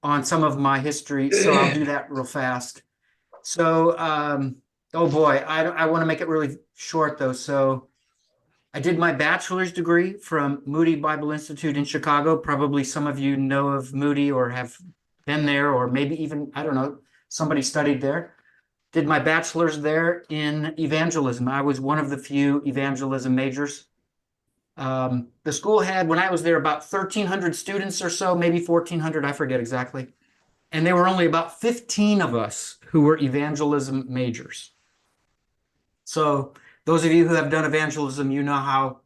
on some of my history, so I'll do that real fast. So, oh boy, I want to make it really short though. So I did my bachelor's degree from Moody Bible Institute in Chicago. Probably some of you know of Moody or have been there, or maybe even, I don't know, somebody studied there. Did my bachelor's there in evangelism. I was one of the few evangelism majors. The school had, when I was there, about 1,300 students or so, maybe 1,400, I forget exactly. And there were only about 15 of us who were evangelism majors. So those of you who have done evangelism, you know how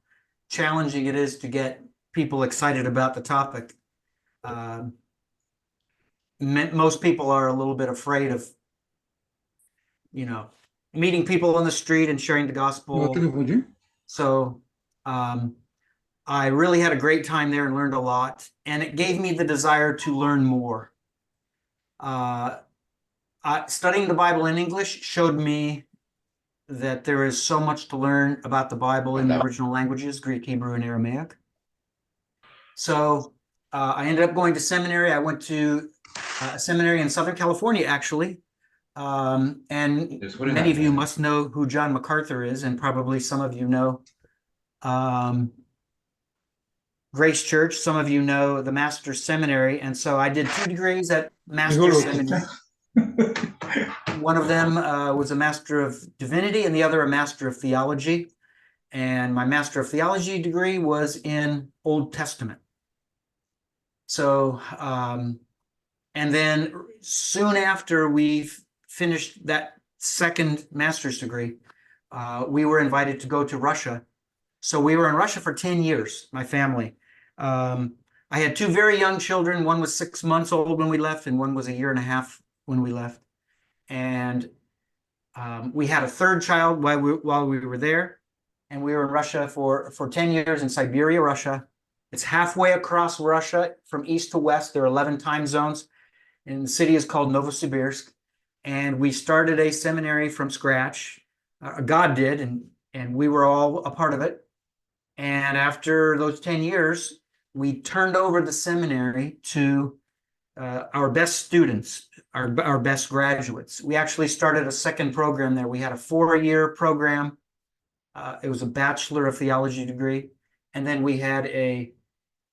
challenging it is to get people excited about the topic. Most people are a little bit afraid of, meeting people on the street and sharing the gospel. So I really had a great time there and learned a lot, and it gave me the desire to learn more. Studying the Bible in English showed me that there is so much to learn about the Bible in the original languages, Greek, Hebrew, and Aramaic. So I ended up going to seminary. I went to a seminary in Southern California, actually. And many of you must know who John MacArthur is, and probably some of you know Grace Church. Some of you know the Master's Seminary. And so I did 2 degrees at Master's Seminary. One of them was a Master of Divinity and the other a Master of Theology. And my Master of Theology degree was in Old Testament. So, and then soon after we finished that second master's degree, we were invited to go to Russia. So we were in Russia for 10 years, my family. I had 2 very young children. One was 6 months old when we left, and one was 1.5 years when we left. And we had a third child while we were there. And we were in Russia for 10 years in Siberia, Russia. It's halfway across Russia from east to west. There are 11 time zones. And the city is called Novosibirsk. And we started a seminary from scratch. God did, and we were all a part of it. And after those 10 years, we turned over the seminary to our best students, our best graduates. We actually started a second program there. We had a 4-year program. It was a Bachelor of Theology degree. And then we had a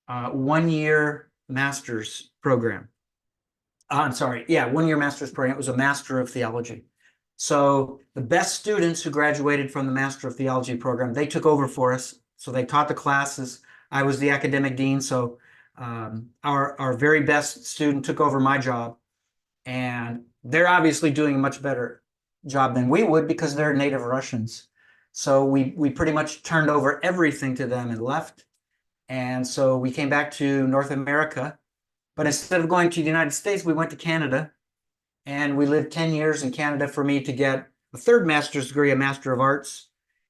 1-year master's program. 1-year master's program. It was a Master of Theology. So the best students who graduated from the Master of Theology program, they took over for us. So they taught the classes. I was the academic dean. So our very best student took over my job. And they're obviously doing a much better job than we would because they're native Russians. So we pretty much turned over everything to them and left. And so we came back to North America. But instead of going to the United States, we went to Canada. And we lived 10 years in Canada for me to get a third master's degree, a Master of Arts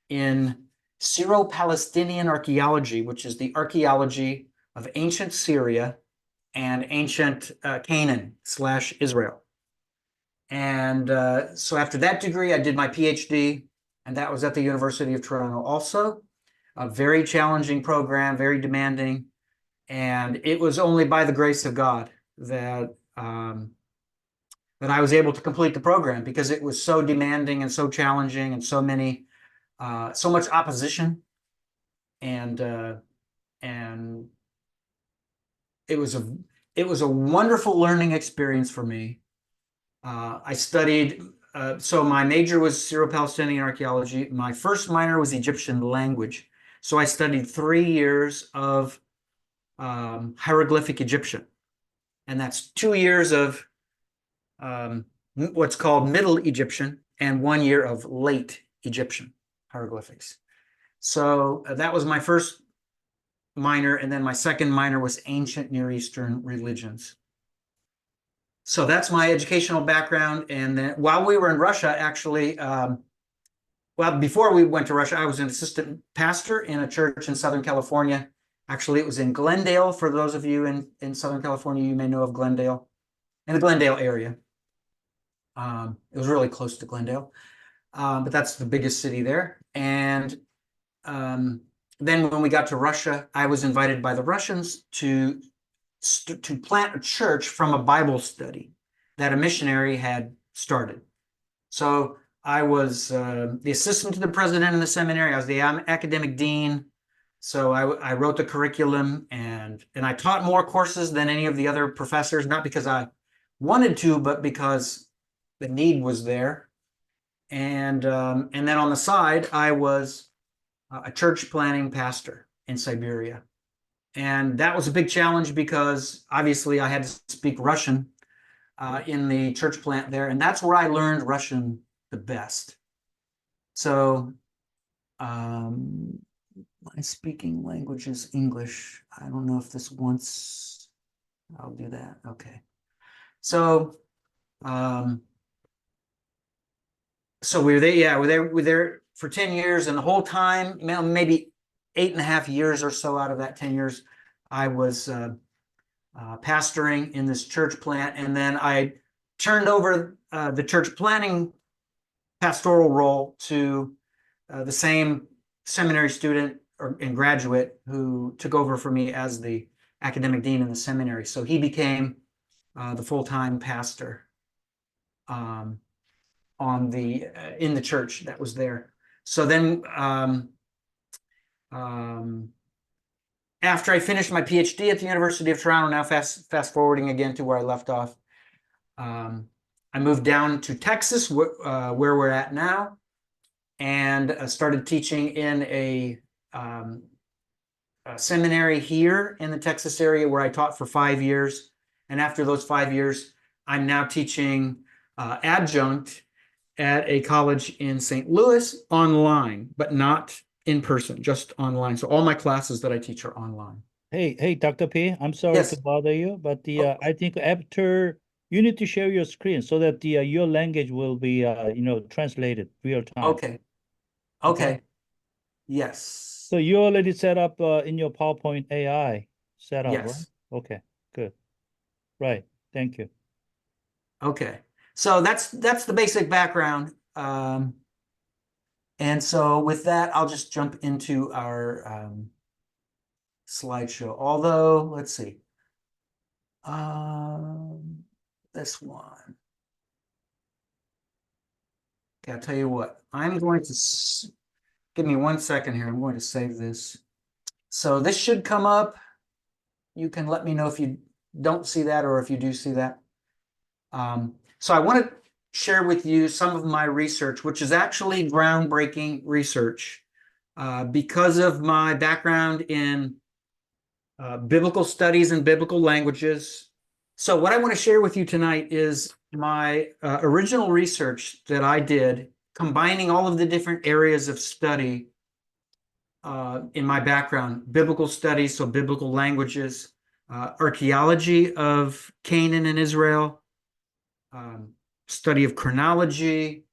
in Syro-Palestinian archaeology, which is the archaeology of ancient Syria and ancient Canaan/Israel. And so after that degree, I did my PhD, and that was at the University of Toronto also. A very challenging program, very demanding. And it was only by the grace of God that I was able to complete the program, because it was so demanding and so challenging and so much opposition. And it was a wonderful learning experience for me. I studied, so my major was Syro-Palestinian archaeology. My first minor was Egyptian language. So I studied 3 years of hieroglyphic Egyptian. And that's 2 years of what's called Middle Egyptian and 1 year of Late Egyptian hieroglyphics. So that was my first minor, and then my second minor was Ancient Near Eastern Religions. So that's my educational background. And then while we were in Russia, actually, before we went to Russia, I was an assistant pastor in a church in Southern California. Actually, it was in Glendale. For those of you in Southern California, you may know of Glendale, in the Glendale area. It was really close to Glendale, but that's the biggest city there. And then when we got to Russia, I was invited by the Russians to to plant a church from a Bible study that a missionary had started. So I was the assistant to the president in the seminary. I was the academic dean. So I wrote the curriculum, and I taught more courses than any of the other professors, not because I wanted to, but because the need was there. And then on the side, I was a church planting pastor in Siberia. And that was a big challenge because obviously I had to speak Russian in the church plant there. And that's where I learned Russian the best. So my speaking language is English. I don't know if this once, I'll do that. Okay. So we were there, we were there for 10 years, and the whole time, maybe 8.5 years or so out of that 10 years, I was pastoring in this church plant. And then I turned over the church planting pastoral role to the same seminary student and graduate who took over for me as the academic dean in the seminary. So he became the full-time pastor in the church that was there. So then after I finished my PhD at the University of Toronto, now fast forwarding again to where I left off, I moved down to Texas, where we're at now, and started teaching in a seminary here in the Texas area where I taught for 5 years. And after those 5 years, I'm now teaching adjunct at a college in St. Louis online, but not in person, just online. So all my classes that I teach are online. Hey, Dr. P, I'm sorry Yes. to bother you, but I think after you need to share your screen so that your language will be translated real time. Okay. Yes. So you already set up in your PowerPoint AI setup, Yes. right? Okay, good. Right. Thank you. Okay. So that's the basic background. And so with that, I'll just jump into our slideshow. Although, let's see. This one. Okay, I'll tell you what. I'm going to give me 1 second here. I'm going to save this. So this should come up. You can let me know if you don't see that or if you do see that. So I want to share with you some of my research, which is actually groundbreaking research because of my background in biblical studies and biblical languages. So what I want to share with you tonight is my original research that I did, combining all of the different areas of study in my background: biblical studies, so biblical languages, archaeology of Canaan and Israel, study of chronology,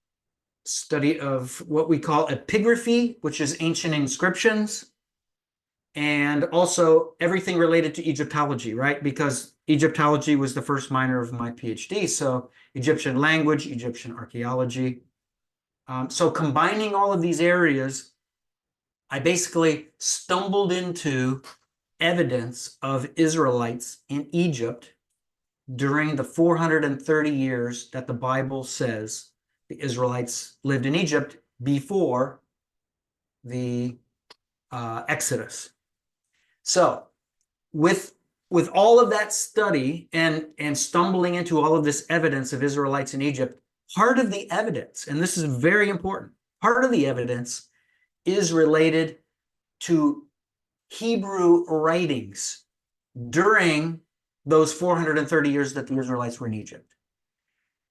study of what we call epigraphy, which is ancient inscriptions, and also everything related to Egyptology, right? Because Egyptology was the first minor of my PhD. So Egyptian language, Egyptian archaeology. So combining all of these areas, I basically stumbled into evidence of Israelites in Egypt during the 430 years that the Bible says the Israelites lived in Egypt before the Exodus. So with all of that study and stumbling into all of this evidence of Israelites in Egypt, part of the evidence, and this is very important, part of the evidence is related to Hebrew writings during those 430 years that the Israelites were in Egypt.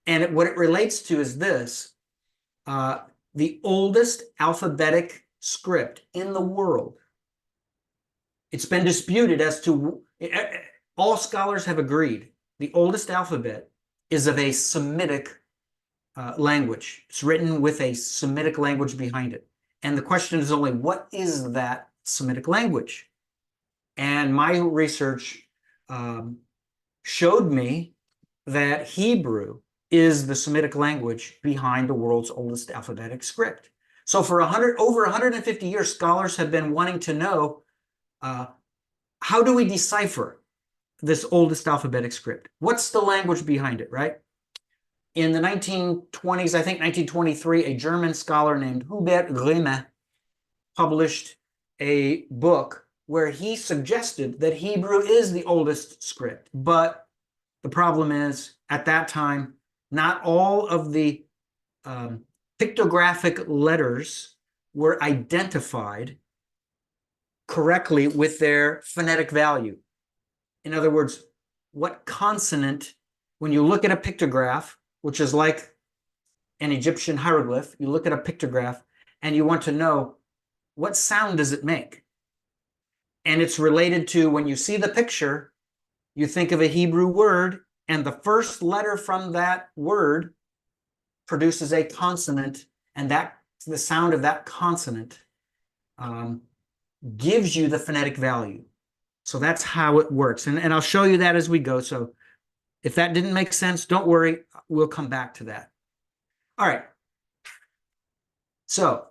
And what it relates to is this: the oldest alphabetic script in the world. It's been disputed as to, all scholars have agreed, the oldest alphabet is of a Semitic language. It's written with a Semitic language behind it. And the question is only, what is that Semitic language? And my research showed me that Hebrew is the Semitic language behind the world's oldest alphabetic script. So for over 150 years, scholars have been wanting to know, how do we decipher this oldest alphabetic script. What's the language behind it, right? In the 1920s, I think 1923, a German scholar named Hubert Grimme published a book where he suggested that Hebrew is the oldest script. But the problem is, at that time, not all of the pictographic letters were identified correctly with their phonetic value. In other words, what consonant, when you look at a pictograph, which is like an Egyptian hieroglyph, you look at a pictograph and you want to know what sound does it make? And it's related to when you see the picture, you think of a Hebrew word, and the first letter from that word produces a consonant, and that the sound of that consonant gives you the phonetic value. So that's how it works. And I'll show you that as we go. So if that didn't make sense, don't worry. We'll come back to that. All right. So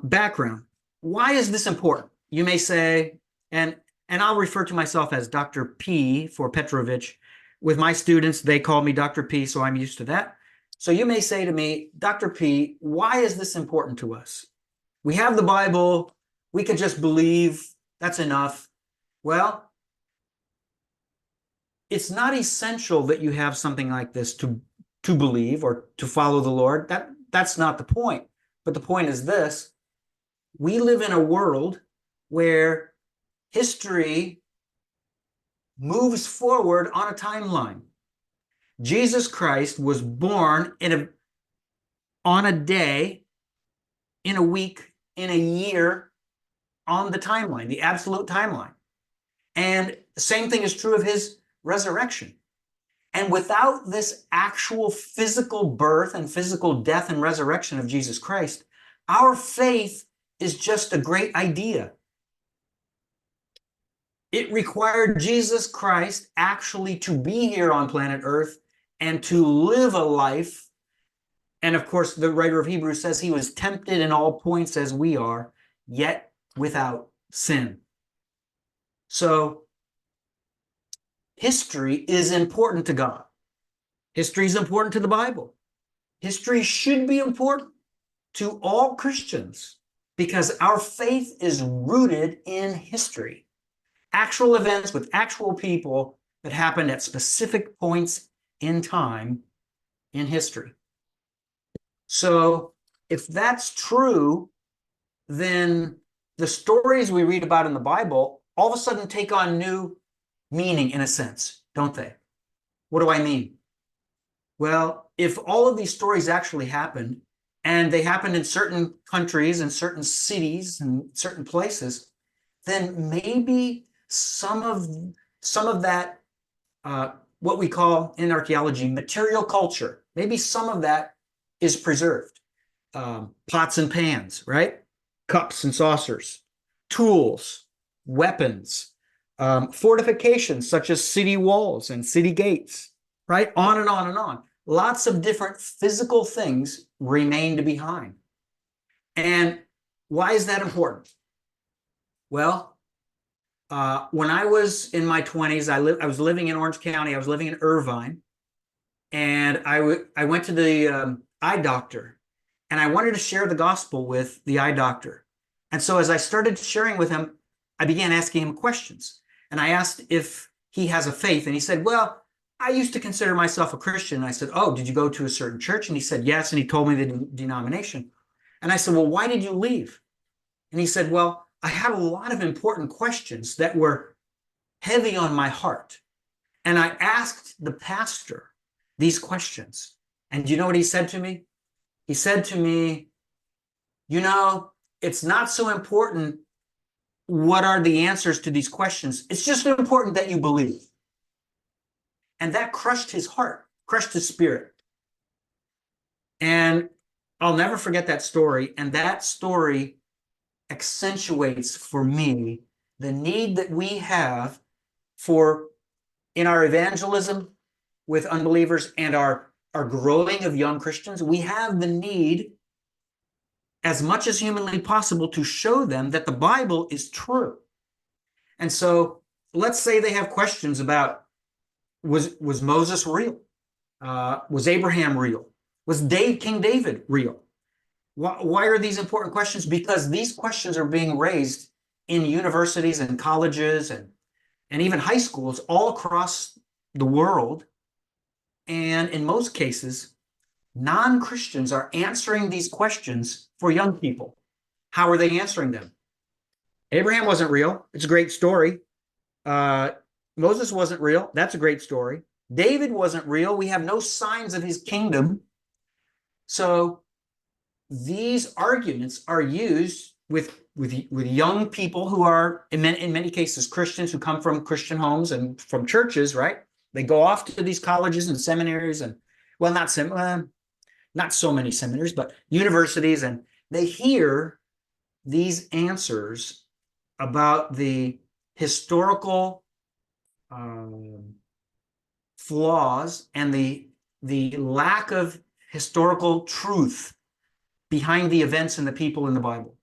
background. Why is this important? You may say, and I'll refer to myself as Dr. P for Petrovich. With my students, they call me Dr. P, so I'm used to that. So you may say to me, Dr. P, why is this important to us? We have the Bible. We could just believe. That's enough. Well, it's not essential that you have something like this to believe or to follow the Lord. That's not the point. But the point is this. We live in a world where history moves forward on a timeline. Jesus Christ was born on a day, in a week, in a year, on the timeline, the absolute timeline. And the same thing is true of his resurrection. And without this actual physical birth and physical death and resurrection of Jesus Christ, our faith is just a great idea. It required Jesus Christ actually to be here on planet Earth and to live a life. And of course, the writer of Hebrews says he was tempted in all points as we are, yet without sin. So history is important to God. History is important to the Bible. History should be important to all Christians because our faith is rooted in history. Actual events with actual people that happened at specific points in time in history. So if that's true, then the stories we read about in the Bible all of a sudden take on new meaning in a sense, don't they? What do I mean? Well, if all of these stories actually happened, and they happened in certain countries and certain cities and certain places, then maybe some of that, what we call in archaeology, material culture, maybe some of that is preserved. Pots and pans, right? Cups and saucers, tools, weapons, fortifications such as city walls and city gates, right? On and on and on. Lots of different physical things remained behind. And why is that important? Well, when I was in my 20s, I was living in Orange County. I was living in Irvine. And I went to the eye doctor. And I wanted to share the gospel with the eye doctor. And so as I started sharing with him, I began asking him questions. And I asked if he has a faith. And he said, well, I used to consider myself a Christian. And I said, oh, did you go to a certain church? And he said, yes. And he told me the denomination. And I said, well, why did you leave? And he said, well, I had a lot of important questions that were heavy on my heart. And I asked the pastor these questions. And do you know what he said to me? He said to me, you know, it's not so important what are the answers to these questions. It's just important that you believe. And that crushed his heart, crushed his spirit. And I'll never forget that story. And that story accentuates for me the need that we have for, in our evangelism with unbelievers and our growing of young Christians, we have the need, as much as humanly possible, to show them that the Bible is true. And so let's say they have questions about Was Moses real? Was Abraham real? Was King David real? Why are these important questions? Because these questions are being raised in universities and colleges and even high schools all across the world. And in most cases, non-Christians are answering these questions for young people. How are they answering them? Abraham wasn't real. It's a great story. Moses wasn't real. That's a great story. David wasn't real. We have no signs of his kingdom. So these arguments are used with young people who are, in many cases, Christians who come from Christian homes and from churches, right? They go off to these colleges and seminaries and, well, not so many seminaries, but universities, and they hear these answers about the historical flaws and the lack of historical truth behind the events and the people in the Bible.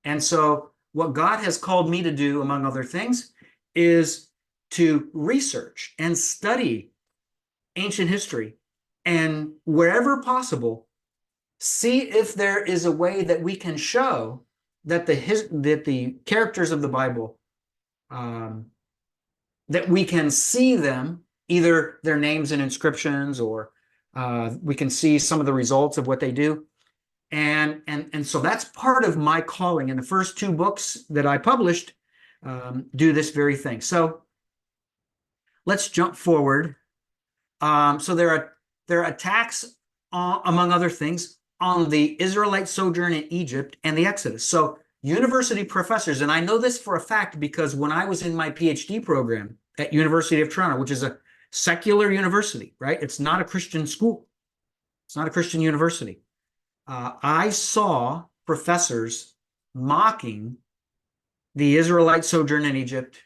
And so what God has called me to do, among other things, is to research and study ancient history, and wherever possible, see if there is a way that we can show that the characters of the Bible, that we can see them, either their names and inscriptions, or we can see some of the results of what they do. And so that's part of my calling. And the first 2 books that I published do this very thing. So let's jump forward. So there are attacks, among other things, on the Israelite sojourn in Egypt and the Exodus. So university professors, and I know this for a fact because when I was in my PhD program at University of Toronto, which is a secular university, right? It's not a Christian school. It's not a Christian university. I saw professors mocking the Israelite sojourn in Egypt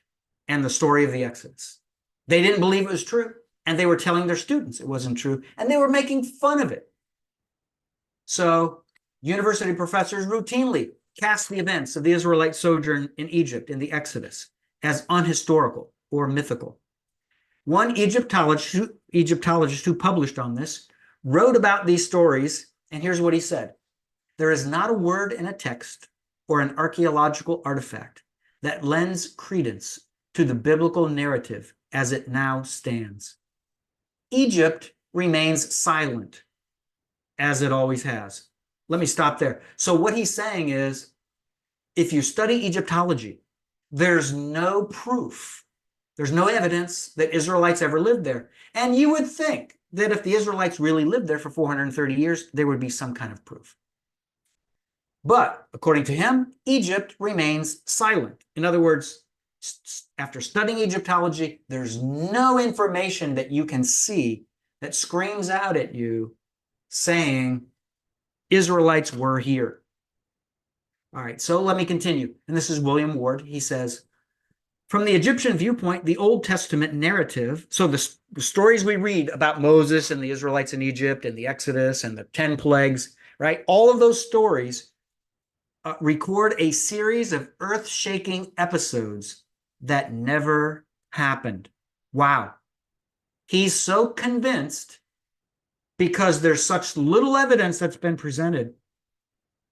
and the story of the Exodus. They didn't believe it was true, and they were telling their students it wasn't true, and they were making fun of it. So university professors routinely cast the events of the Israelite sojourn in Egypt in the Exodus as unhistorical or mythical. One Egyptologist who published on this wrote about these stories, and here's what he said: there is not a word in a text or an archaeological artifact that lends credence to the biblical narrative as it now stands. Egypt remains silent, as it always has. Let me stop there. So what he's saying is, if you study Egyptology, there's no proof, there's no evidence that Israelites ever lived there. And you would think that if the Israelites really lived there for 430 years, there would be some kind of proof. But according to him, Egypt remains silent. In other words, after studying Egyptology, there's no information that you can see that screams out at you saying Israelites were here. All right, so let me continue. And this is William Ward. He says, from the Egyptian viewpoint, the Old Testament narrative, so the stories we read about Moses and the Israelites in Egypt and the Exodus and the 10 plagues, right? All of those stories record a series of earth-shaking episodes that never happened. Wow. He's so convinced, because there's such little evidence that's been presented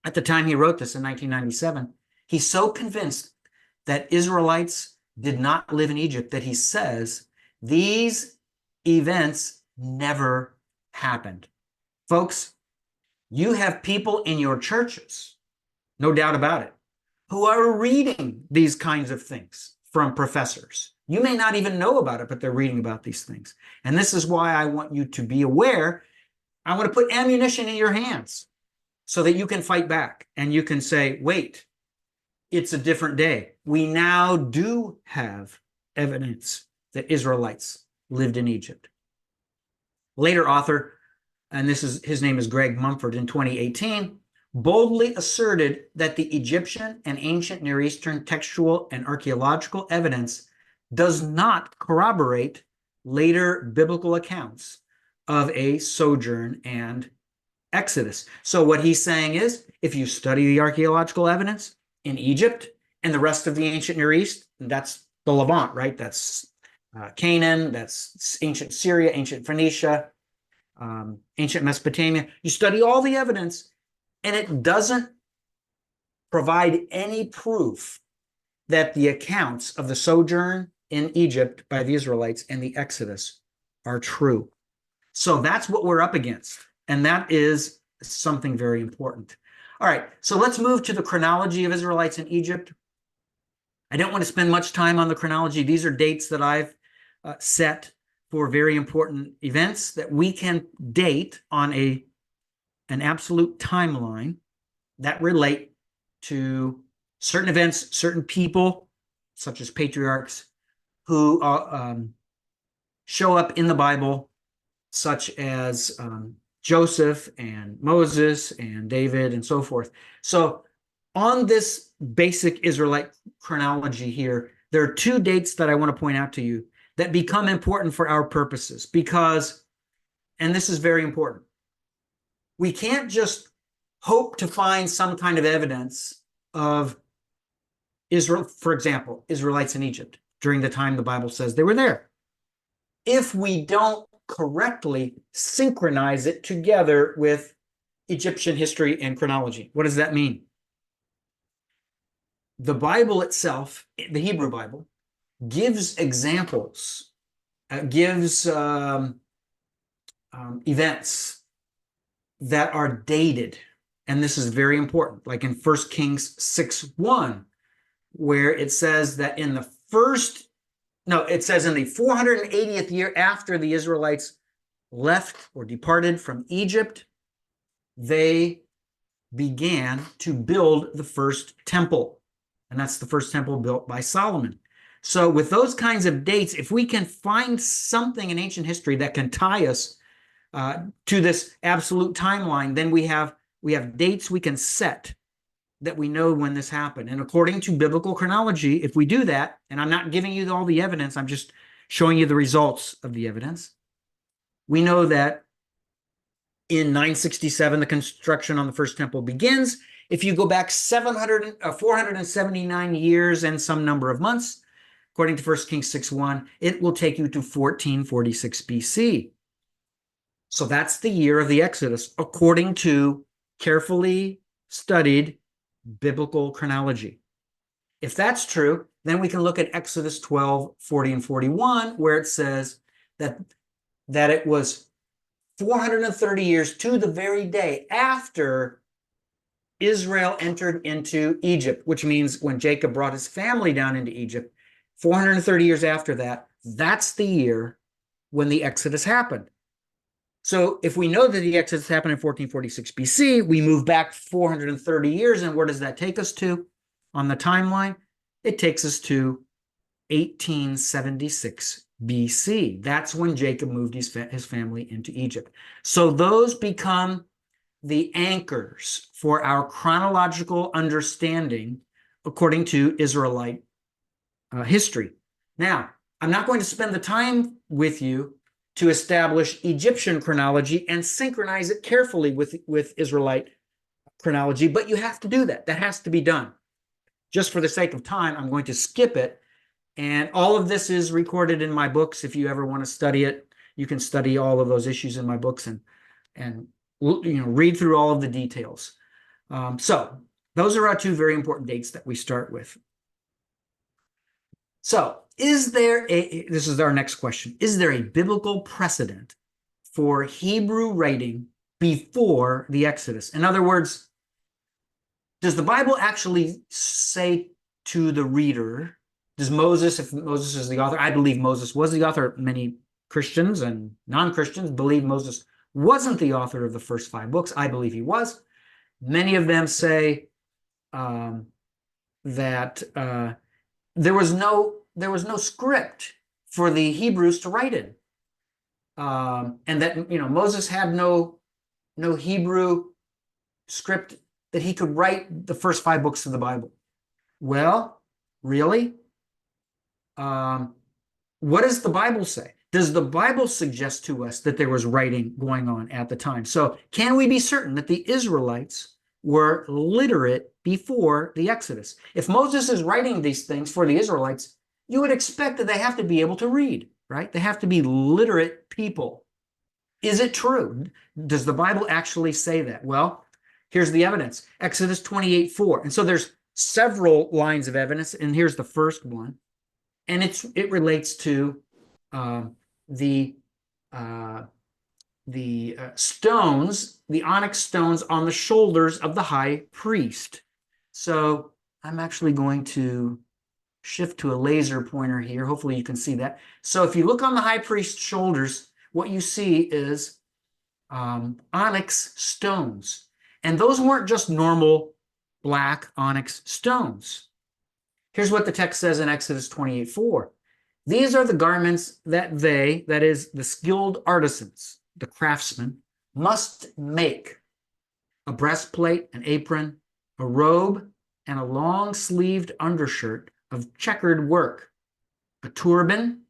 at the time he wrote this in 1997. He's so convinced that Israelites did not live in Egypt that he says these events never happened. Folks, you have people in your churches, no doubt about it, who are reading these kinds of things from professors. You may not even know about it, but they're reading about these things. And this is why I want you to be aware. I want to put ammunition in your hands so that you can fight back and you can say, wait, it's a different day. We now do have evidence that Israelites lived in Egypt. Later author, and his name is Greg Mumford, in 2018, boldly asserted that the Egyptian and ancient Near Eastern textual and archaeological evidence does not corroborate later biblical accounts of a sojourn and Exodus. So what he's saying is, if you study the archaeological evidence in Egypt and the rest of the ancient Near East, that's the Levant, right? That's Canaan, that's ancient Syria, ancient Phoenicia, ancient Mesopotamia. You study all the evidence, and it doesn't provide any proof that the accounts of the sojourn in Egypt by the Israelites and the Exodus are true. So that's what we're up against, and that is something very important. All right, so let's move to the chronology of Israelites in Egypt. I don't want to spend much time on the chronology. These are dates that I've set for very important events that we can date on an absolute timeline that relate to certain events, certain people, such as patriarchs, who show up in the Bible, such as Joseph and Moses and David and so forth. So on this basic Israelite chronology here, there are two dates that I want to point out to you that become important for our purposes because, and this is very important, we can't just hope to find some kind of evidence of Israel, for example, Israelites in Egypt during the time the Bible says they were there, if we don't correctly synchronize it together with Egyptian history and chronology. What does that mean? The Bible itself, the Hebrew Bible, gives examples, gives events that are dated. And this is very important, like in 1 Kings 6:1, where it says that in the 480th year after the Israelites left or departed from Egypt, they began to build the first temple. And that's the first temple built by Solomon. So with those kinds of dates, if we can find something in ancient history that can tie us to this absolute timeline, then we have dates we can set that we know when this happened. And according to biblical chronology, if we do that, and I'm not giving you all the evidence, I'm just showing you the results of the evidence, we know that in 967, the construction on the first temple begins. If you go back 479 years and some number of months, according to 1 Kings 6:1, it will take you to 1446 BC. So that's the year of the Exodus, according to carefully studied biblical chronology. If that's true, then we can look at Exodus 12, 40, and 41, where it says that it was 430 years to the very day after Israel entered into Egypt, which means when Jacob brought his family down into Egypt, 430 years after that, that's the year when the Exodus happened. So if we know that the Exodus happened in 1446 BC, we move back 430 years, and where does that take us to on the timeline? It takes us to 1876 BC. That's when Jacob moved his family into Egypt. So those become the anchors for our chronological understanding according to Israelite history. Now, I'm not going to spend the time with you to establish Egyptian chronology and synchronize it carefully with Israelite chronology, but you have to do that. That has to be done. Just for the sake of time, I'm going to skip it. And all of this is recorded in my books. If you ever want to study it, you can study all of those issues in my books and read through all of the details. So those are our two very important dates that we start with. So this is our next question. Is there a biblical precedent for Hebrew writing before the Exodus? In other words, does the Bible actually say to the reader, does Moses, if Moses is the author, I believe Moses was the author. Many Christians and non-Christians believe Moses wasn't the author of the first 5 books. I believe he was. Many of them say that there was no script for the Hebrews to write in, and that Moses had no Hebrew script that he could write the first 5 books of the Bible. Well, really? What does the Bible say? Does the Bible suggest to us that there was writing going on at the time? So can we be certain that the Israelites were literate before the Exodus? If Moses is writing these things for the Israelites, you would expect that they have to be able to read, right? They have to be literate people. Is it true? Does the Bible actually say that? Well, here's the evidence. Exodus 28:4. And so there's several lines of evidence, and here's the first one. And it relates to the stones, the onyx stones on the shoulders of the high priest. So I'm actually going to shift to a laser pointer here. Hopefully you can see that. So if you look on the high priest's shoulders, what you see is onyx stones. And those weren't just normal black onyx stones. Here's what the text says in Exodus 28:4. These are the garments that they, that is, the skilled artisans, the craftsmen, must make: a breastplate, an apron, a robe, and a long-sleeved undershirt of checkered work, a turban,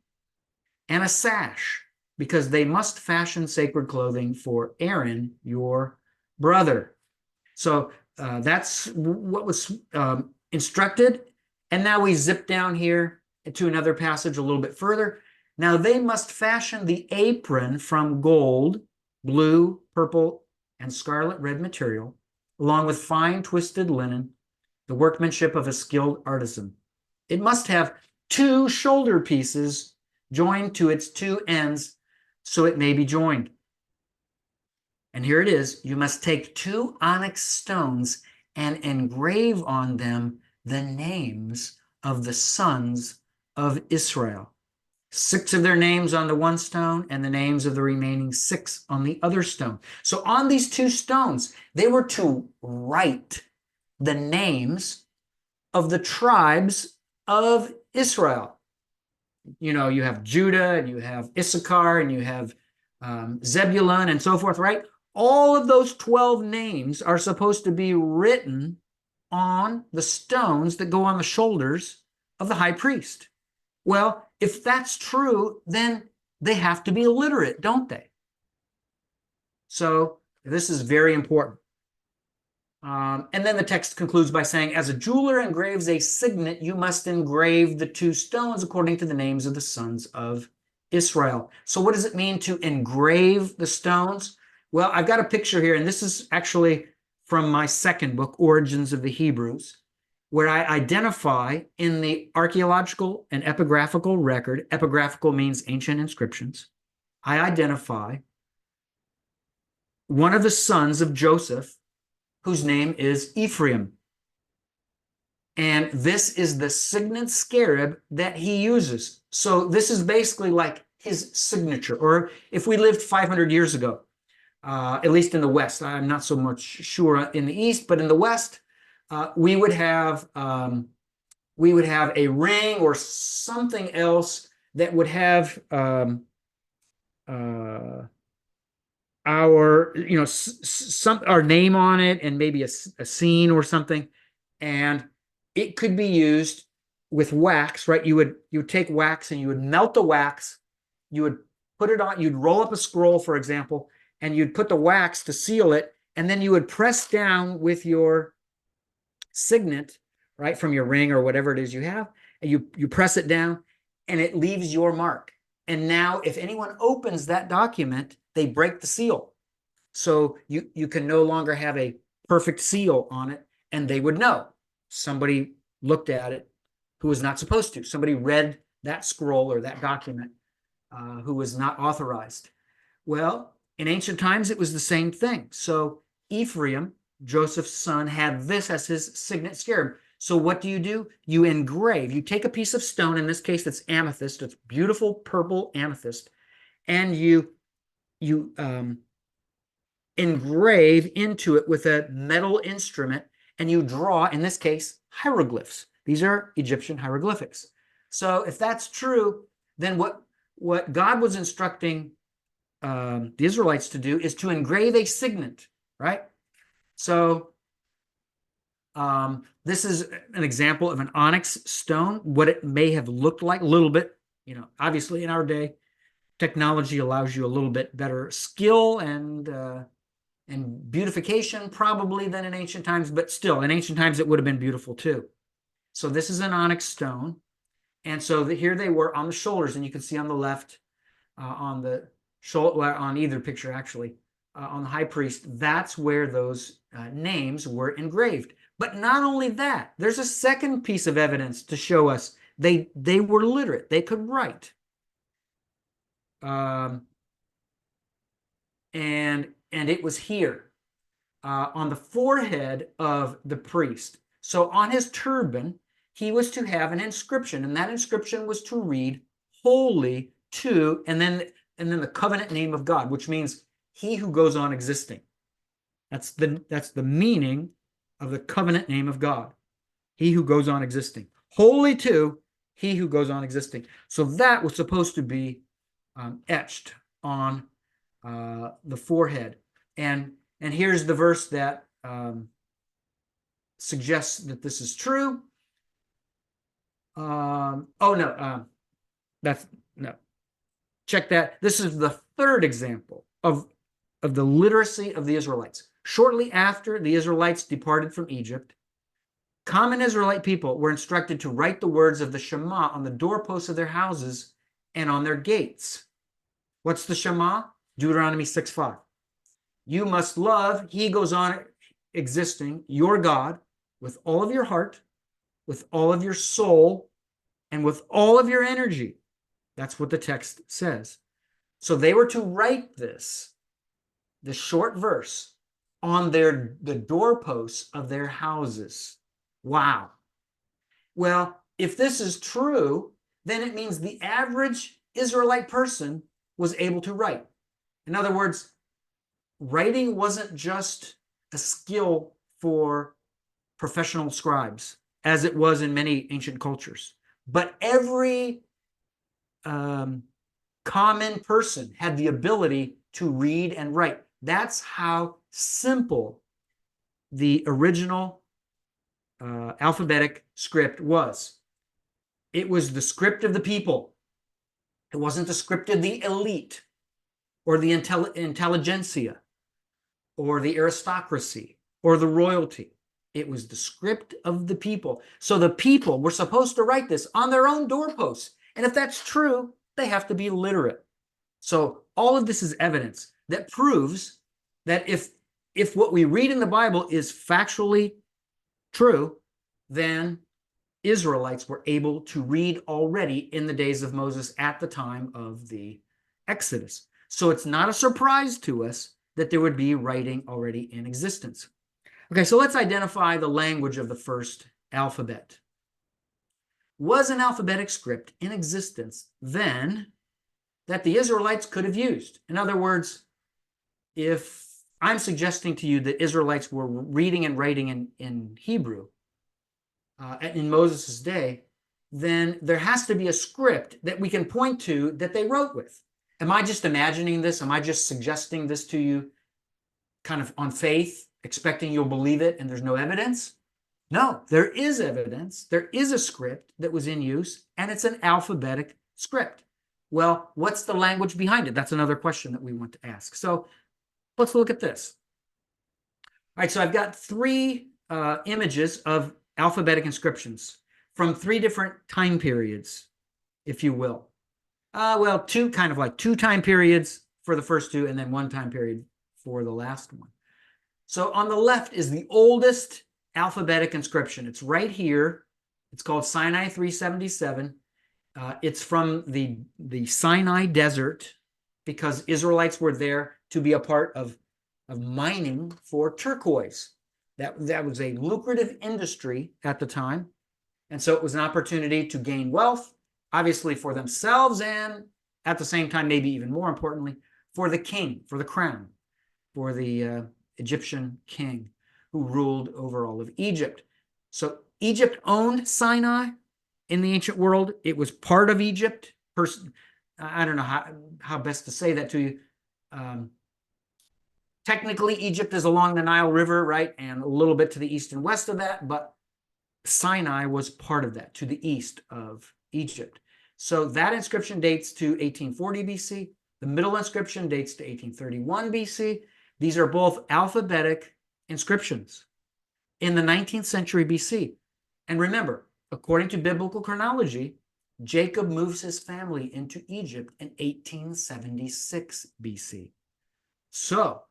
and a sash, because they must fashion sacred clothing for Aaron, your brother. So that's what was instructed. And now we zip down here to another passage a little bit further. Now they must fashion the apron from gold, blue, purple, and scarlet red material, along with fine twisted linen, the workmanship of a skilled artisan. It must have 2 shoulder pieces joined to its 2 ends, so it may be joined. And here it is. You must take 2 onyx stones and engrave on them the names of the sons of Israel. 6 of their names on the one stone, and the names of the remaining 6 on the other stone. So on these 2 stones, they were to write the names of the tribes of Israel. You know, you have Judah, and you have Issachar, and you have Zebulun, and so forth, right? All of those 12 names are supposed to be written on the stones that go on the shoulders of the high priest. Well, if that's true, then they have to be illiterate, don't they? So this is very important. And then the text concludes by saying, as a jeweler engraves a signet, you must engrave the 2 stones according to the names of the sons of Israel. So what does it mean to engrave the stones? Well, I've got a picture here, and this is actually from my second book, Origins of the Hebrews, where I identify in the archaeological and epigraphical record — epigraphical means ancient inscriptions — I identify one of the sons of Joseph, whose name is Ephraim. And this is the signet scarab that he uses. So this is basically like his signature. Or if we lived 500 years ago, at least in the West — I'm not so much sure in the East, but in the West, we would have a ring or something else that would have our name on it, and maybe a scene or something, and it could be used with wax, right? You would take wax and you would melt the wax, you would put it on, you'd roll up a scroll, for example, and you'd put the wax to seal it, and then you would press down with your signet, right, from your ring or whatever it is you have, and you press it down, and it leaves your mark. And now if anyone opens that document, they break the seal. So you can no longer have a perfect seal on it, and they would know somebody looked at it who was not supposed to. Somebody read that scroll or that document who was not authorized. Well, in ancient times, it was the same thing. So Ephraim, Joseph's son, had this as his signet scarab. So what do? You engrave. You take a piece of stone, in this case, it's amethyst. It's beautiful purple amethyst. And you engrave into it with a metal instrument, and you draw, in this case, hieroglyphs. These are Egyptian hieroglyphics. So if that's true, then what God was instructing the Israelites to do is to engrave a signet, right? So this is an example of an onyx stone, what it may have looked like a little bit. Obviously in our day, technology allows you a little bit better skill and beautification probably than in ancient times, but still in ancient times it would have been beautiful too. So this is an onyx stone, And so here they were on the shoulders, and you can see on the left, on the shoulder, well, on either picture actually, on the high priest, that's where those names were engraved. But not only that, there's a second piece of evidence to show us they were literate. They could write. And it was here on the forehead of the priest. So on his turban, he was to have an inscription, and that inscription was to read "Holy to," and then the covenant name of God, which means He who goes on existing. That's the meaning of the covenant name of God. He who goes on existing. Holy to He who goes on existing. So that was supposed to be etched on the forehead. And here's the verse that suggests that this is true. Check that. This is the third example of the literacy of the Israelites. Shortly after the Israelites departed from Egypt, common Israelite people were instructed to write the words of the Shema on the doorposts of their houses and on their gates. What's the Shema? Deuteronomy 6:5. You must love, He goes on existing, your God, with all of your heart, with all of your soul, and with all of your energy. That's what the text says. So they were to write this short verse, on the doorposts of their houses. Wow. Well, if this is true, then it means the average Israelite person was able to write. In other words, writing wasn't just a skill for professional scribes, as it was in many ancient cultures, but every common person had the ability to read and write. That's how simple the original alphabetic script was. It was the script of the people. It wasn't the script of the elite or the intelligentsia or the aristocracy or the royalty. It was the script of the people. So the people were supposed to write this on their own doorposts. And if that's true, they have to be literate. So all of this is evidence that proves that if what we read in the Bible is factually true, then Israelites were able to read already in the days of Moses at the time of the Exodus. So it's not a surprise to us that there would be writing already in existence. Okay, so let's identify the language of the first alphabet. Was an alphabetic script in existence then that the Israelites could have used? In other words, if I'm suggesting to you that Israelites were reading and writing in Hebrew in Moses' day, then there has to be a script that we can point to that they wrote with. Am I just imagining this? Am I just suggesting this to you kind of on faith, expecting you'll believe it and there's no evidence? No, there is evidence. There is a script that was in use, and it's an alphabetic script. Well, what's the language behind it? That's another question that we want to ask. So let's look at this. All right, so I've got three images of alphabetic inscriptions from three different time periods, if you will. Two time periods for the first two, and then one time period for the last one. So on the left is the oldest alphabetic inscription. It's right here. It's called Sinai 377. It's from the Sinai desert, because Israelites were there to be a part of mining for turquoise. That was a lucrative industry at the time. And so it was an opportunity to gain wealth, obviously for themselves, and at the same time, maybe even more importantly, for the king, for the crown, for the Egyptian king who ruled over all of Egypt. So Egypt owned Sinai in the ancient world. It was part of Egypt. I don't know how best to say that to you. Technically, Egypt is along the Nile River, right? And a little bit to the east and west of that, but Sinai was part of that, to the east of Egypt. So that inscription dates to 1840 BC. The middle inscription dates to 1831 BC. These are both alphabetic inscriptions in the 19th century BC. And remember, according to biblical chronology, Jacob moves his family into Egypt in 1876 BC. So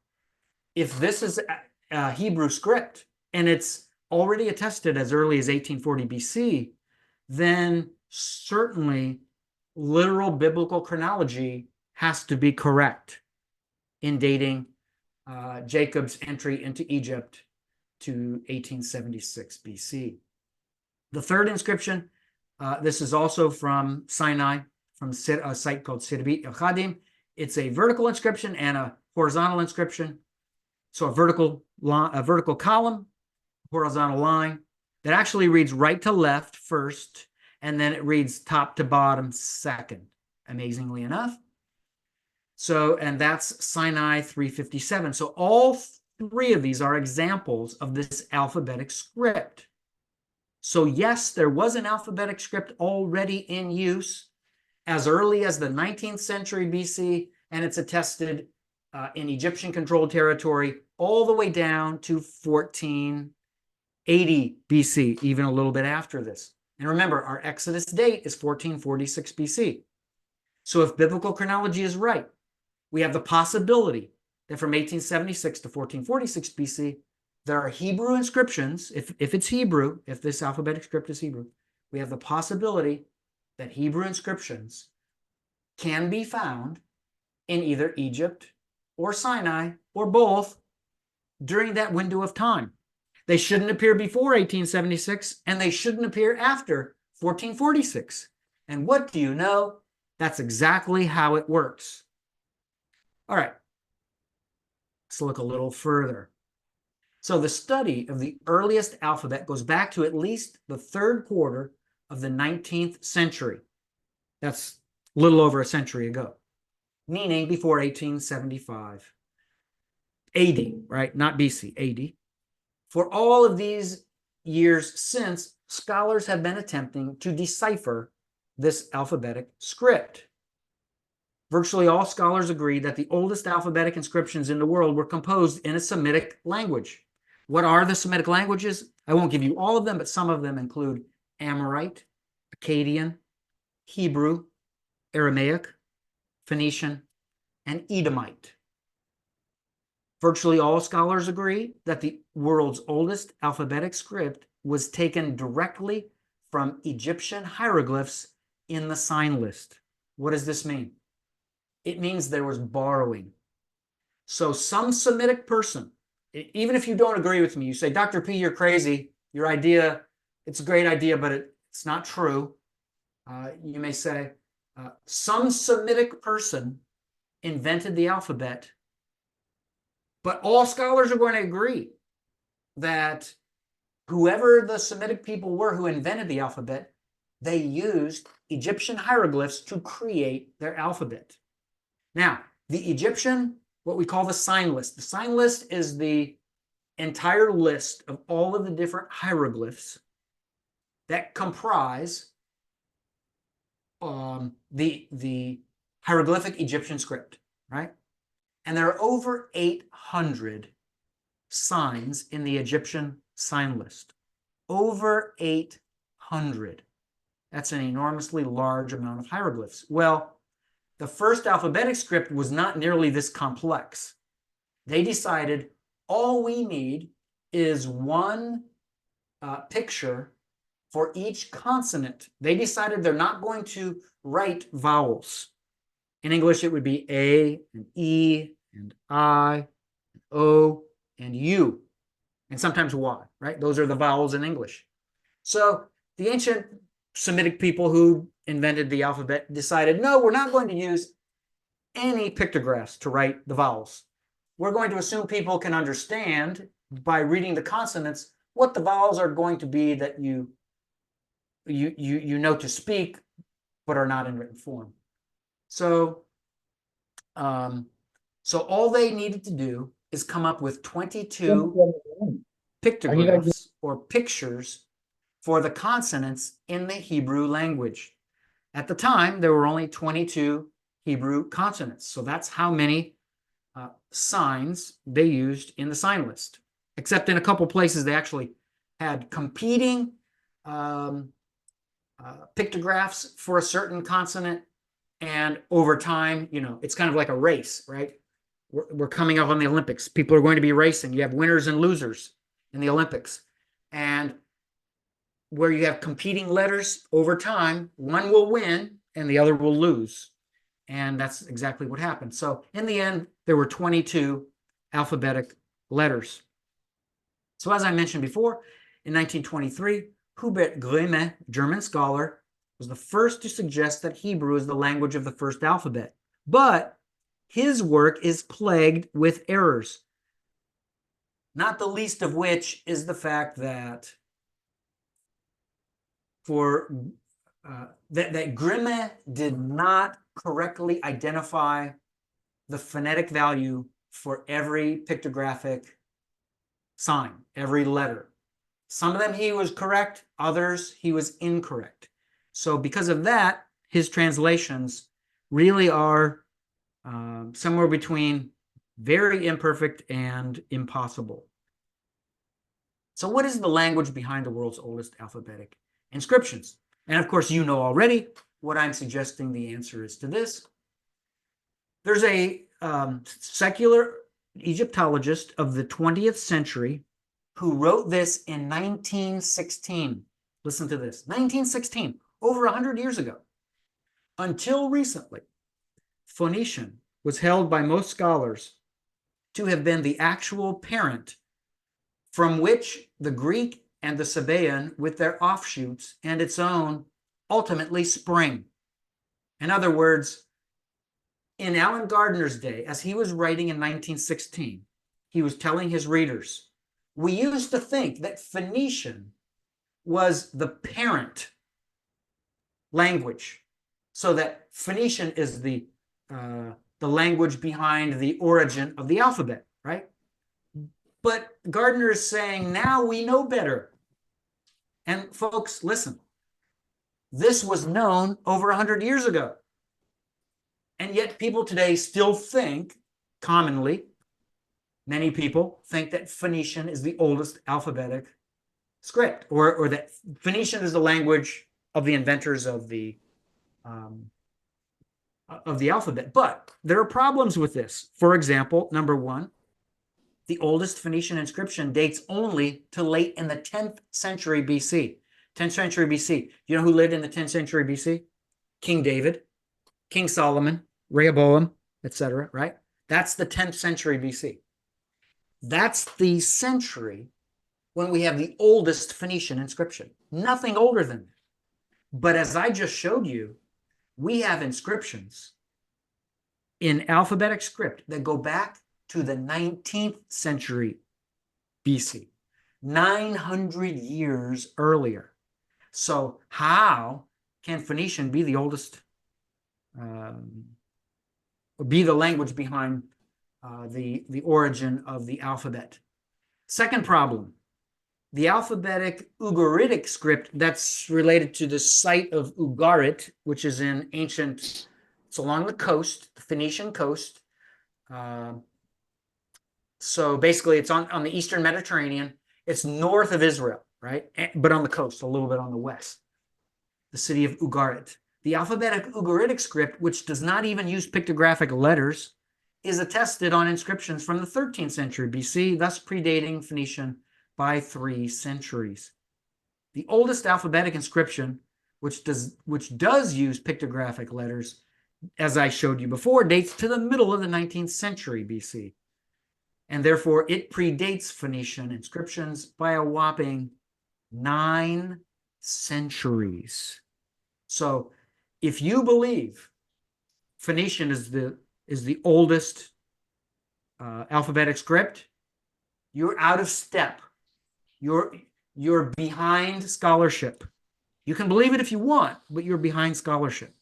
if this is a Hebrew script and it's already attested as early as 1840 BC, then certainly literal biblical chronology has to be correct in dating Jacob's entry into Egypt to 1876 BC. The third inscription, this is also from Sinai, from a site called Sirbit el-Khadim. It's a vertical inscription and a horizontal inscription. So a vertical column, horizontal line that actually reads right to left first, and then it reads top to bottom second, amazingly enough. So, and that's Sinai 357. So all three of these are examples of this alphabetic script. So yes, there was an alphabetic script already in use as early as the 19th century BC, and it's attested in Egyptian-controlled territory all the way down to 1480 BC, even a little bit after this. And remember, our Exodus date is 1446 BC. So if biblical chronology is right, we have the possibility that from 1876 to 1446 BC, there are Hebrew inscriptions. If it's Hebrew, if this alphabetic script is Hebrew, we have the possibility that Hebrew inscriptions can be found in either Egypt or Sinai or both during that window of time. They shouldn't appear before 1876, and they shouldn't appear after 1446. And what do you know? That's exactly how it works. All right, let's look a little further. So the study of the earliest alphabet goes back to at least the third quarter of the 19th century. That's a little over a century ago, meaning before 1875. AD, right? Not BC, AD. For all of these years since, scholars have been attempting to decipher this alphabetic script. Virtually all scholars agree that the oldest alphabetic inscriptions in the world were composed in a Semitic language. What are the Semitic languages? I won't give you all of them, but some of them include Amorite, Akkadian, Hebrew, Aramaic, Phoenician, and Edomite. Virtually all scholars agree that the world's oldest alphabetic script was taken directly from Egyptian hieroglyphs in the sign list. What does this mean? It means there was borrowing. So some Semitic person, even if you don't agree with me, you say, Dr. P, you're crazy. Your idea, it's a great idea, but it's not true. You may say, some Semitic person invented the alphabet, but all scholars are going to agree that whoever the Semitic people were who invented the alphabet, they used Egyptian hieroglyphs to create their alphabet. Now, the Egyptian, what we call the sign list. The sign list is the entire list of all of the different hieroglyphs that comprise the hieroglyphic Egyptian script, right? And there are over 800 signs in the Egyptian sign list. Over 800. That's an enormously large amount of hieroglyphs. Well, the first alphabetic script was not nearly this complex. They decided all we need is one picture for each consonant. They decided they're not going to write vowels. In English, it would be A and E and I, and O and U, and sometimes Y, right? Those are the vowels in English. So the ancient Semitic people who invented the alphabet decided, no, we're not going to use any pictographs to write the vowels. We're going to assume people can understand by reading the consonants what the vowels are going to be that you know to speak, but are not in written form. So all they needed to do is come up with 22 pictographs or pictures for the consonants in the Hebrew language. At the time, there were only 22 Hebrew consonants. So that's how many signs they used in the sign list. Except in a couple places, they actually had competing pictographs for a certain consonant. And over time, it's kind of like a race, right? We're coming up on the Olympics. People are going to be racing. You have winners and losers in the Olympics. And where you have competing letters over time, one will win and the other will lose. And that's exactly what happened. So in the end, there were 22 alphabetic letters. So as I mentioned before, in 1923, Hubert Grimme, German scholar, was the first to suggest that Hebrew is the language of the first alphabet. But his work is plagued with errors, not the least of which is the fact that that Grimme did not correctly identify the phonetic value for every pictographic sign, every letter. Some of them he was correct, others he was incorrect. So because of that, his translations really are somewhere between very imperfect and impossible. So what is the language behind the world's oldest alphabetic inscriptions? And of course, you know already what I'm suggesting the answer is to this. There's a secular Egyptologist of the 20th century who wrote this in 1916. Listen to this, 1916, over 100 years ago. Until recently, Phoenician was held by most scholars to have been the actual parent from which the Greek and the Sabaean, with their offshoots and its own, ultimately spring. In other words, in Alan Gardner's day, as he was writing in 1916, he was telling his readers, we used to think that Phoenician was the parent language, so that Phoenician is the language behind the origin of the alphabet, right? But Gardner is saying, now we know better. And folks, listen, this was known over 100 years ago. And yet people today still think, commonly, many people think that Phoenician is the oldest alphabetic script, or that Phoenician is the language of the inventors of the alphabet. But there are problems with this. For example, number one, the oldest Phoenician inscription dates only to late in the 10th century BC. 10th century BC. You know who lived in the 10th century BC? King David, King Solomon, Rehoboam, etc., right? That's the 10th century BC. That's the century when we have the oldest Phoenician inscription. Nothing older than that. But as I just showed you, we have inscriptions in alphabetic script that go back to the 19th century BC, 900 years earlier. So how can Phoenician be the oldest, be the language behind the origin of the alphabet? Second problem, the alphabetic Ugaritic script that's related to the site of Ugarit, which is in ancient, it's along the coast, the Phoenician coast. So basically it's on the Eastern Mediterranean. It's north of Israel, right? But on the coast, a little bit on the west. The city of Ugarit. The alphabetic Ugaritic script, which does not even use pictographic letters, is attested on inscriptions from the 13th century BC, thus predating Phoenician by 3 centuries. The oldest alphabetic inscription, which does use pictographic letters, as I showed you before, dates to the middle of the 19th century BC. And therefore, it predates Phoenician inscriptions by a whopping 9 centuries. So if you believe Phoenician is the oldest alphabetic script, you're out of step. You're behind scholarship. You can believe it if you want, but you're behind scholarship.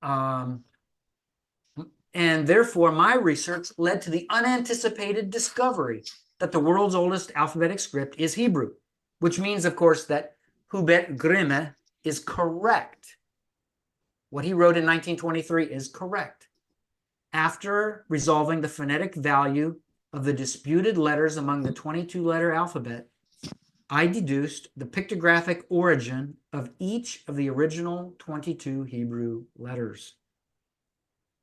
And therefore, my research led to the unanticipated discovery that the world's oldest alphabetic script is Hebrew, which means, of course, that Hubert Grimme is correct. What he wrote in 1923 is correct. After resolving the phonetic value of the disputed letters among the 22-letter alphabet, I deduced the pictographic origin of each of the original 22 Hebrew letters.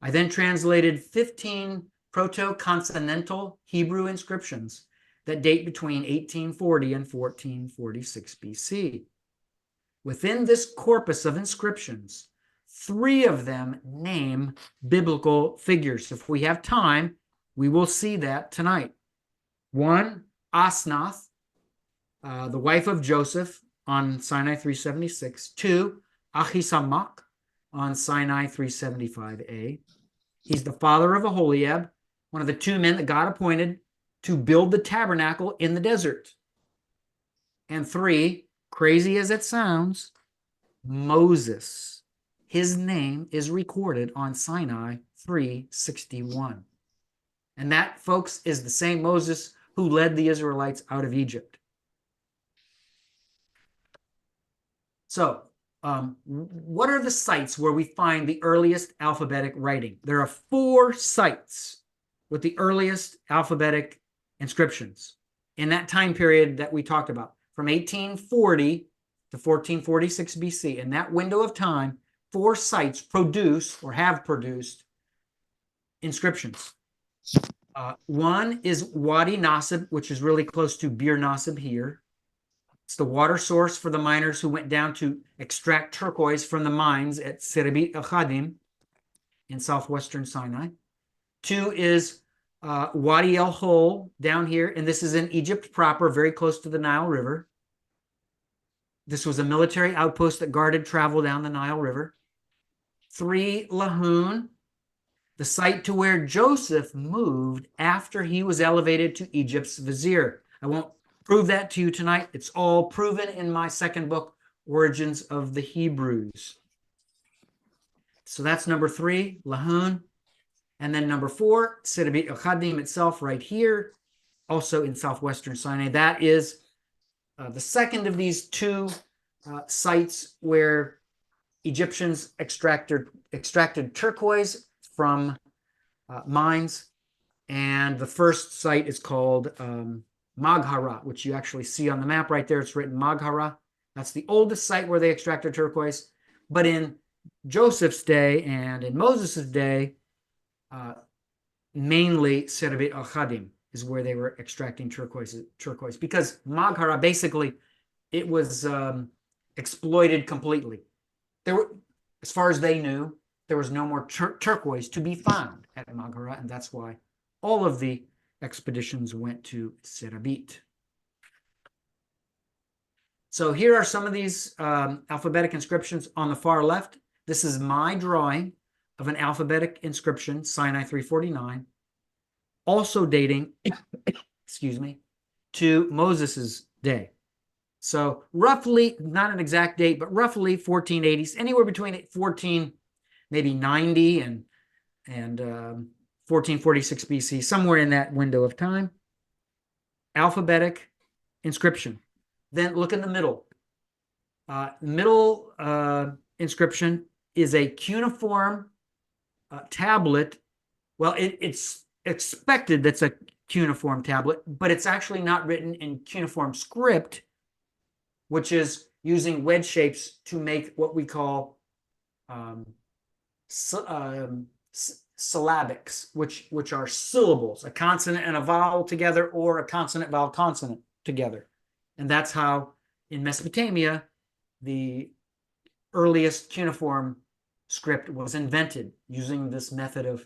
I then translated 15 proto-consonantal Hebrew inscriptions that date between 1840 and 1446 BC. Within this corpus of inscriptions, 3 of them name biblical figures. If we have time, we will see that tonight. 1, Asnath, the wife of Joseph on Sinai 376. 2, Ahisamach on Sinai 375a. He's the father of Aholiab, one of the 2 men that God appointed to build the tabernacle in the desert. And 3, crazy as it sounds, Moses. His name is recorded on Sinai 361. And that, folks, is the same Moses who led the Israelites out of Egypt. So, what are the sites where we find the earliest alphabetic writing? There are 4 sites with the earliest alphabetic inscriptions in that time period that we talked about, from 1840 to 1446 BC. In that window of time, 4 sites produce or have produced inscriptions. One is Wadi Nasib, which is really close to Bir Nasib here. It's the water source for the miners who went down to extract turquoise from the mines at Sirabit al-Khadim in southwestern Sinai. 2 is Wadi el-Hol down here, and this is in Egypt proper, very close to the Nile River. This was a military outpost that guarded travel down the Nile River. 3, Lahun, the site to where Joseph moved after he was elevated to Egypt's vizier. I won't prove that to you tonight. It's all proven in my second book, Origins of the Hebrews. So that's number 3, Lahun. And then number 4, Sirabit al-Khadim itself right here, also in southwestern Sinai. That is the second of these 2 sites where Egyptians extracted turquoise from mines. And the first site is called Maghara, which you actually see on the map right there. It's written Maghara. That's the oldest site where they extracted turquoise. But in Joseph's day and in Moses' day, mainly Sirabit al-Khadim is where they were extracting turquoise, because Maghara, basically, it was exploited completely. There were, as far as they knew, there was no more turquoise to be found at Maghara, and that's why all of the expeditions went to Sirabit. So here are some of these alphabetic inscriptions on the far left. This is my drawing of an alphabetic inscription, Sinai 349, also dating, excuse me, to Moses's day. So roughly, not an exact date, but roughly 1480s, anywhere between 1490 and 1446 BC, somewhere in that window of time. Alphabetic inscription. Then look in the middle. Middle inscription is a cuneiform tablet. Well, it's expected that's a cuneiform tablet, but it's actually not written in cuneiform script, which is using wedge shapes to make what we call syllabics, which are syllables, a consonant and a vowel together, or a consonant, vowel, consonant together. And that's how, in Mesopotamia, the earliest cuneiform script was invented, using this method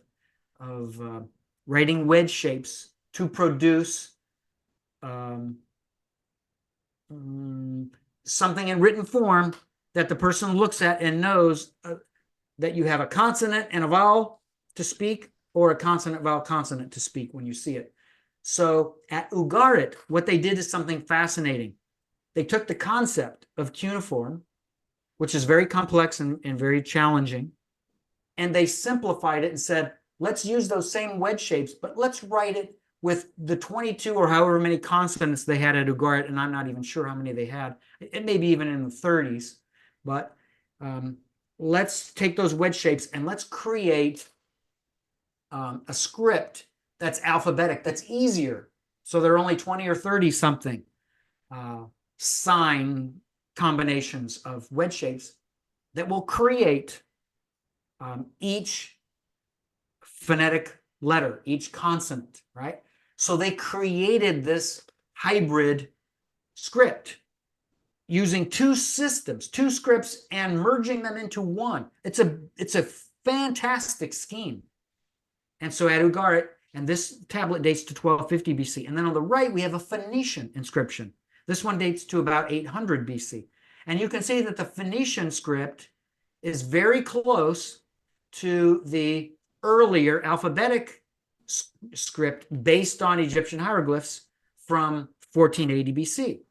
of writing wedge shapes to produce something in written form that the person looks at and knows that you have a consonant and a vowel to speak, or a consonant, vowel, consonant to speak when you see it. So at Ugarit, what they did is something fascinating. They took the concept of cuneiform, which is very complex and very challenging, and they simplified it and said, let's use those same wedge shapes, but let's write it with the 22 or however many consonants they had at Ugarit, and I'm not even sure how many they had. It may be even in the 30s, but let's take those wedge shapes and let's create a script that's alphabetic, that's easier. So there are only 20 or 30 something sign combinations of wedge shapes that will create each phonetic letter, each consonant, right? So they created this hybrid script using two systems, two scripts, and merging them into one. It's a fantastic scheme. And so at Ugarit, and this tablet dates to 1250 BC. And then on the right, we have a Phoenician inscription. This one dates to about 800 BC. And you can see that the Phoenician script is very close to the earlier alphabetic script based on Egyptian hieroglyphs from 1480 BC.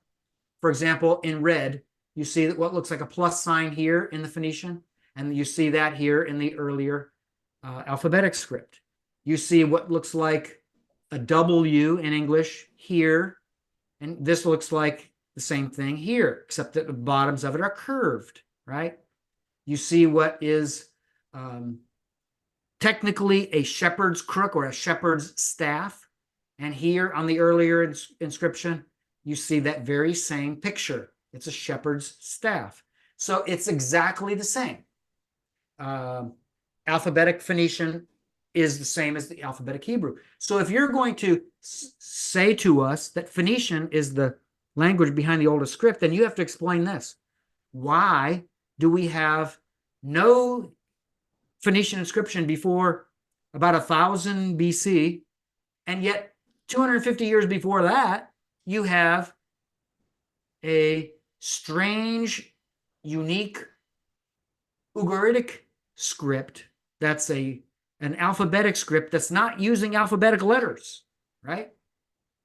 For example, in red, you see that what looks like a plus sign here in the Phoenician, and you see that here in the earlier alphabetic script. You see what looks like a W in English here, and this looks like the same thing here, except that the bottoms of it are curved, right? You see what is technically a shepherd's crook or a shepherd's staff, and here on the earlier inscription, you see that very same picture. It's a shepherd's staff. So it's exactly the same. Alphabetic Phoenician is the same as the alphabetic Hebrew. So if you're going to say to us that Phoenician is the language behind the oldest script, then you have to explain this. Why do we have no Phoenician inscription before about 1000 BC, and yet 250 years before that, you have a strange, unique Ugaritic script that's an alphabetic script that's not using alphabetic letters, right?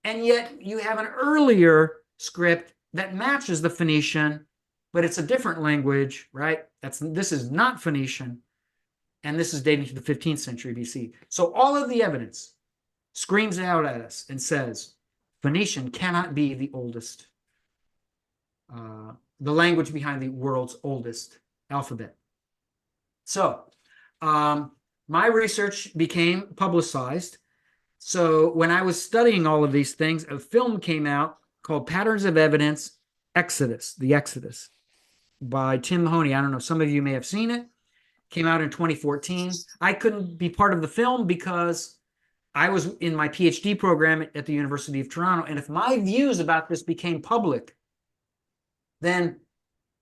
And yet you have an earlier script that matches the Phoenician, but it's a different language, right? This is not Phoenician, and this is dating to the 15th century BC. So all of the evidence screams out at us and says, Phoenician cannot be the oldest, the language behind the world's oldest alphabet. So my research became publicized. So when I was studying all of these things, a film came out called Patterns of Evidence, Exodus, The Exodus, by Tim Mahoney. I don't know, some of you may have seen it. Came out in 2014. I couldn't be part of the film because I was in my PhD program at the University of Toronto, and if my views about this became public, then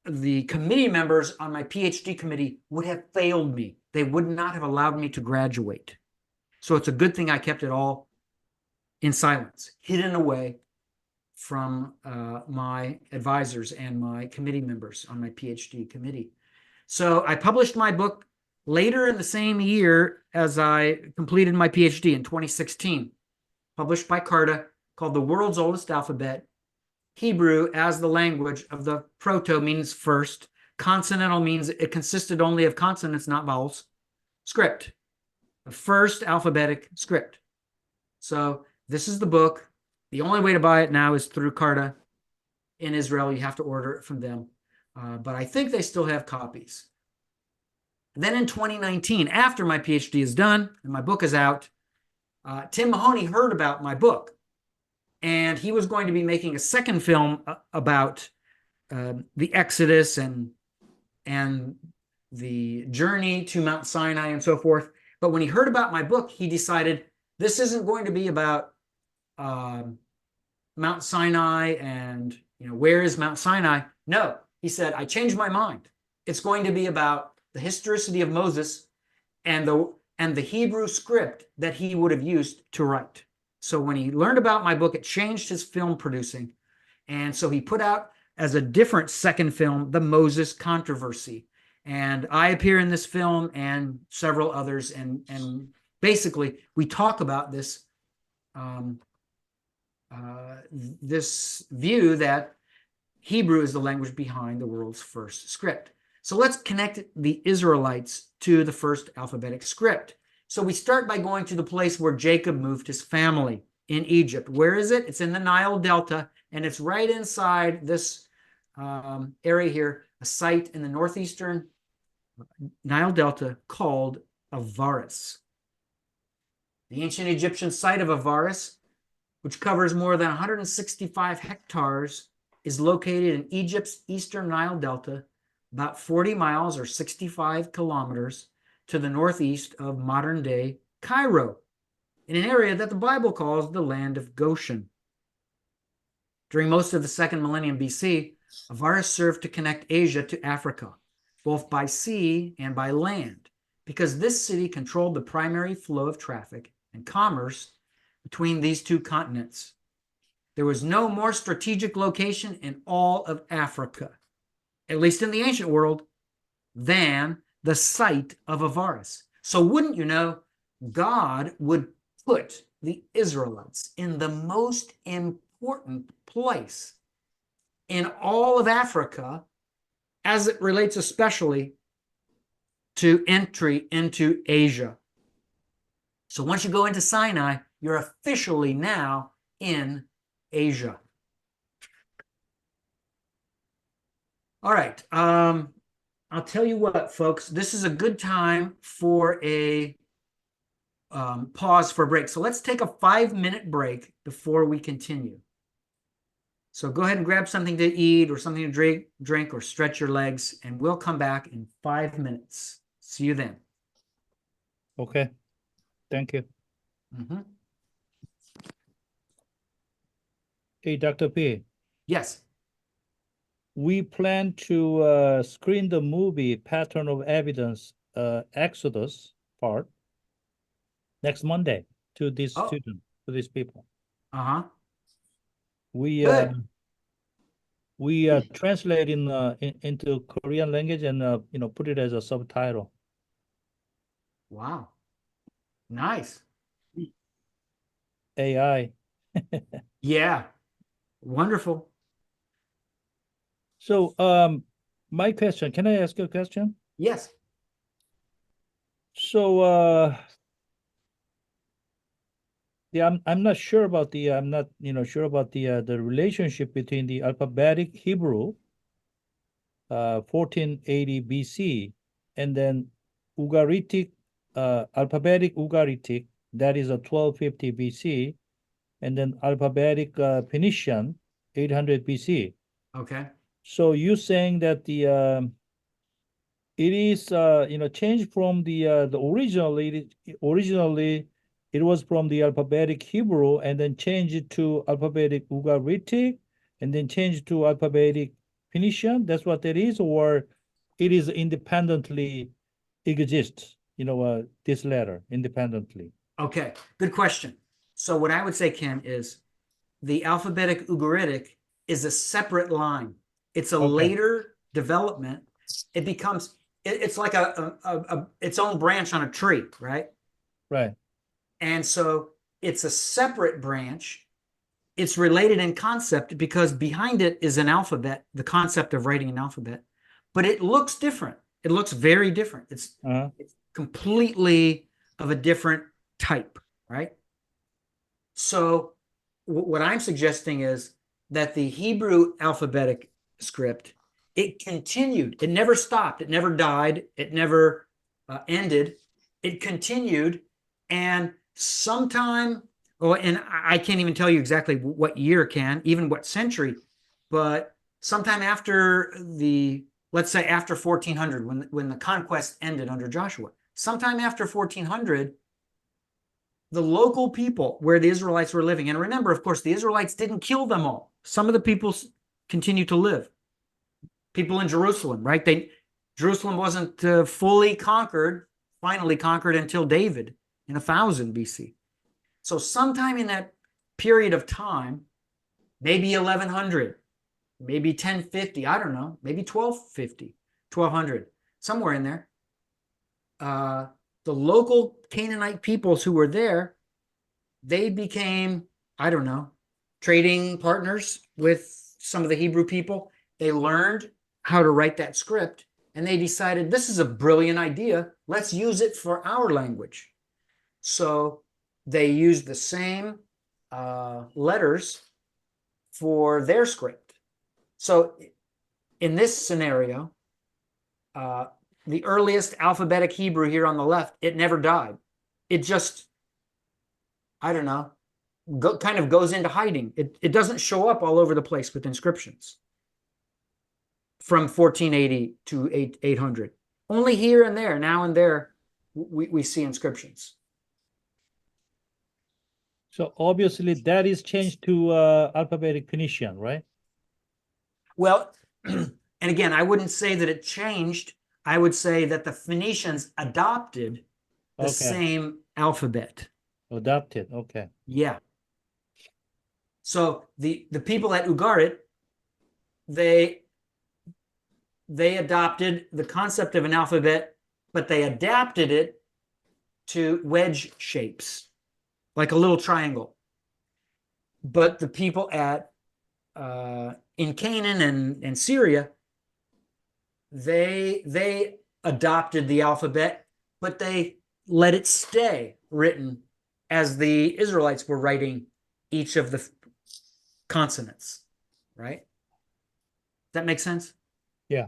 the committee members on my PhD committee would have failed me. They would not have allowed me to graduate. So it's a good thing I kept it all in silence, hidden away from my advisors and my committee members on my PhD committee. So I published my book later in the same year as I completed my PhD in 2016, published by Carta, called The World's Oldest Alphabet. Hebrew as the language of the proto means first. Consonantal means it consisted only of consonants, not vowels. Script, the first alphabetic script. So this is the book. The only way to buy it now is through Carta in Israel. You have to order it from them. But I think they still have copies. Then in 2019, after my PhD is done and my book is out, Tim Mahoney heard about my book, and he was going to be making a second film about the Exodus and the journey to Mount Sinai and so forth. But when he heard about my book, he decided this isn't going to be about Mount Sinai and, where is Mount Sinai? No, he said, I changed my mind. It's going to be about the historicity of Moses and the Hebrew script that he would have used to write. So when he learned about my book, it changed his film producing. And so he put out as a different second film, The Moses Controversy. And I appear in this film and several others. And basically, we talk about this, this view that Hebrew is the language behind the world's first script. So let's connect the Israelites to the first alphabetic script. So we start by going to the place where Jacob moved his family in Egypt. Where is it? It's in the Nile Delta, and it's right inside this area here, a site in the northeastern Nile Delta called Avaris. The ancient Egyptian site of Avaris, which covers more than 165 hectares, is located in Egypt's eastern Nile Delta, about 40 miles or 65 kilometers to the northeast of modern-day Cairo, in an area that the Bible calls the land of Goshen. During most of the second millennium BC, Avaris served to connect Asia to Africa, both by sea and by land, because this city controlled the primary flow of traffic and commerce between these two continents. There was no more strategic location in all of Africa, at least in the ancient world, than the site of Avaris. So wouldn't you know, God would put the Israelites in the most important place in all of Africa, as it relates especially to entry into Asia. So once you go into Sinai, you're officially now in Asia. All right. I'll tell you what, folks, this is a good time for a pause for a break. So let's take a 5-minute break before we continue. So go ahead and grab something to eat or something to drink or stretch your legs, and we'll come back in 5 minutes. See you then. Okay. Thank you. Mm-hmm. Hey, Dr. P. Yes. We plan to screen the movie Pattern of Evidence, Exodus part, next Monday to these students, to these people. Uh-huh. We translate into Korean language and put it as a subtitle. Wow. Nice. AI. Yeah. Wonderful. So my question, can I ask you a question? Yes. So yeah, I'm not sure about the the relationship between the alphabetic Hebrew 1480 BC and then Ugaritic alphabetic Ugaritic, that is a 1250 BC, and then alphabetic Phoenician 800 BC. Okay. So you're saying that the it is changed from the originally it was from the alphabetic Hebrew and then changed it to alphabetic Ugaritic and then changed to alphabetic Phoenician. That's what that is, or it is independently exists, this letter independently. Okay, good question. So what I would say, Ken, is the alphabetic Ugaritic is a separate line. It's a later development. It becomes, it's like its own branch on a tree, right? Right. And so it's a separate branch. It's related in concept because behind it is an alphabet, the concept of writing an alphabet, but it looks different. It looks very different. It's completely of a different type, right? So what I'm suggesting is that the Hebrew alphabetic script, it continued. It never stopped. It never died. It never ended. It continued. And sometime, and I can't even tell you exactly what year, Ken, even what century, but sometime after let's say after 1400, when the conquest ended under Joshua, sometime after 1400, the local people where the Israelites were living, and remember, of course, the Israelites didn't kill them all. Some of the people continue to live. People in Jerusalem, right? Jerusalem wasn't finally conquered until David in 1000 BC. So sometime in that period of time, maybe 1100, maybe 1050, I don't know, maybe 1250, 1200, somewhere in there, the local Canaanite peoples who were there, they became, I don't know, trading partners with some of the Hebrew people. They learned how to write that script, and they decided, this is a brilliant idea. Let's use it for our language. So they used the same letters for their script. So in this scenario, the earliest alphabetic Hebrew here on the left, it never died. It just, I don't know, kind of goes into hiding. It doesn't show up all over the place with inscriptions from 1480 to 800. Only here and there, now and there, we see inscriptions. So obviously that is changed to alphabetic Phoenician, right? Well, and again, I wouldn't say that it changed. I would say that the Phoenicians adopted the same alphabet. Adopted, okay. Yeah. So the people at Ugarit, they adopted the concept of an alphabet, but they adapted it to wedge shapes, like a little triangle. But the people at in Canaan and Syria, they adopted the alphabet, but they let it stay written as the Israelites were writing each of the consonants, right? That makes sense? Yeah.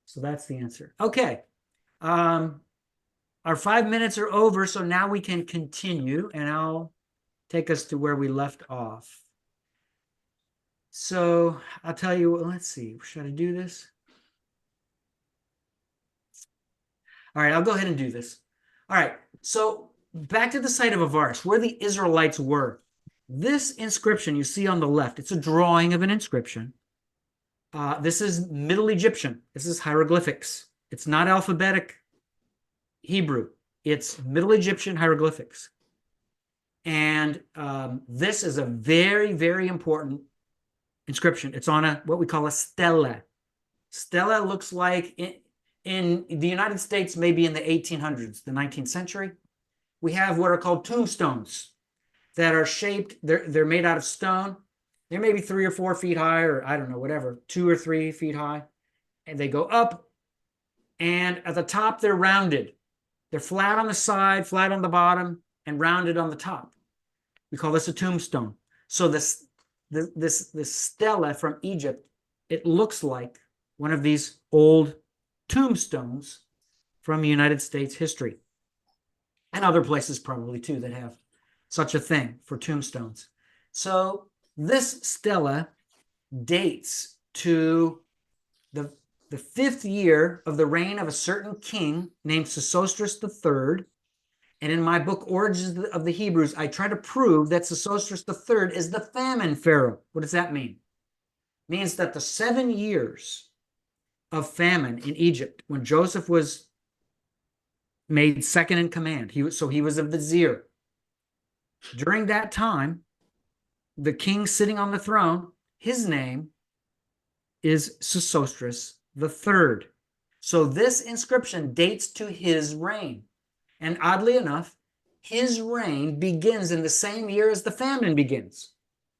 So that's the answer. Okay. Our 5 minutes are over, so now we can continue, and I'll take us to where we left off. So I'll tell you, let's see, should I do this? All right, I'll go ahead and do this. All right, so back to the site of Avaris, where the Israelites were. This inscription you see on the left, it's a drawing of an inscription. This is Middle Egyptian. This is hieroglyphics. It's not alphabetic Hebrew. It's Middle Egyptian hieroglyphics. And this is a very, very important inscription. It's on what we call a stela. Stela looks like in the United States, maybe in the 1800s, the 19th century, we have what are called tombstones that are shaped. They're made out of stone. They're maybe 3 or 4 feet high, or I don't know, whatever, 2 or 3 feet high. And they go up, and at the top, they're rounded. They're flat on the side, flat on the bottom, and rounded on the top. We call this a tombstone. So this stela from Egypt, it looks like one of these old tombstones from United States history, and other places probably too that have such a thing for tombstones. So this stela dates to the 5th year of the reign of a certain king named Sesostris III. And in my book, Origins of the Hebrews, I try to prove that Sesostris III is the famine pharaoh. What does that mean? It means that the 7 years of famine in Egypt, when Joseph was made second in command, he was a vizier. During that time, the king sitting on the throne, his name is Sesostris III. So this inscription dates to his reign. And oddly enough, his reign begins in the same year as the famine begins.